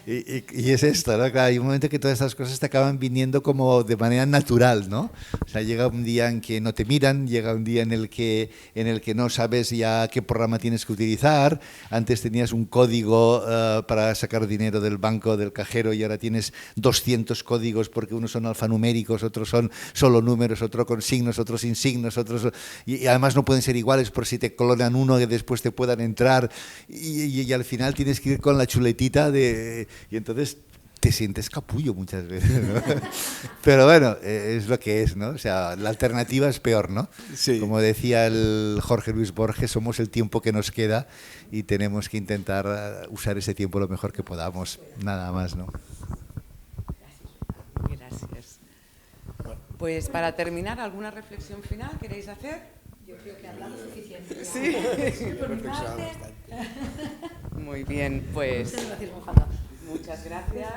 Y es esto, ¿no? Claro, hay un momento que todas estas cosas te acaban viniendo como de manera natural, ¿no? O sea, llega un día en que no te miran, llega un día en el que no sabes ya qué programa tienes que utilizar. Antes tenías un código para sacar dinero del banco, del cajero, y ahora tienes 200 códigos porque unos son alfanuméricos, otros son solo números, otro con signos, otros sin signos, otros y además no pueden ser iguales por si te clonan uno que después te puedan entrar y al final tienes que ir con la chuletita y entonces te sientes capullo muchas veces, ¿no? Pero bueno, es lo que es, ¿no? O sea, la alternativa es peor, ¿no? Sí. Como decía el Jorge Luis Borges, somos el tiempo que nos queda y tenemos que intentar usar ese tiempo lo mejor que podamos, nada más, ¿no? Gracias. Pues para terminar, ¿alguna reflexión final queréis hacer? Yo creo que hablamos suficiente. Sí. Por mi parte. Muy bien, pues Muchas gracias, Mojada. muchas gracias.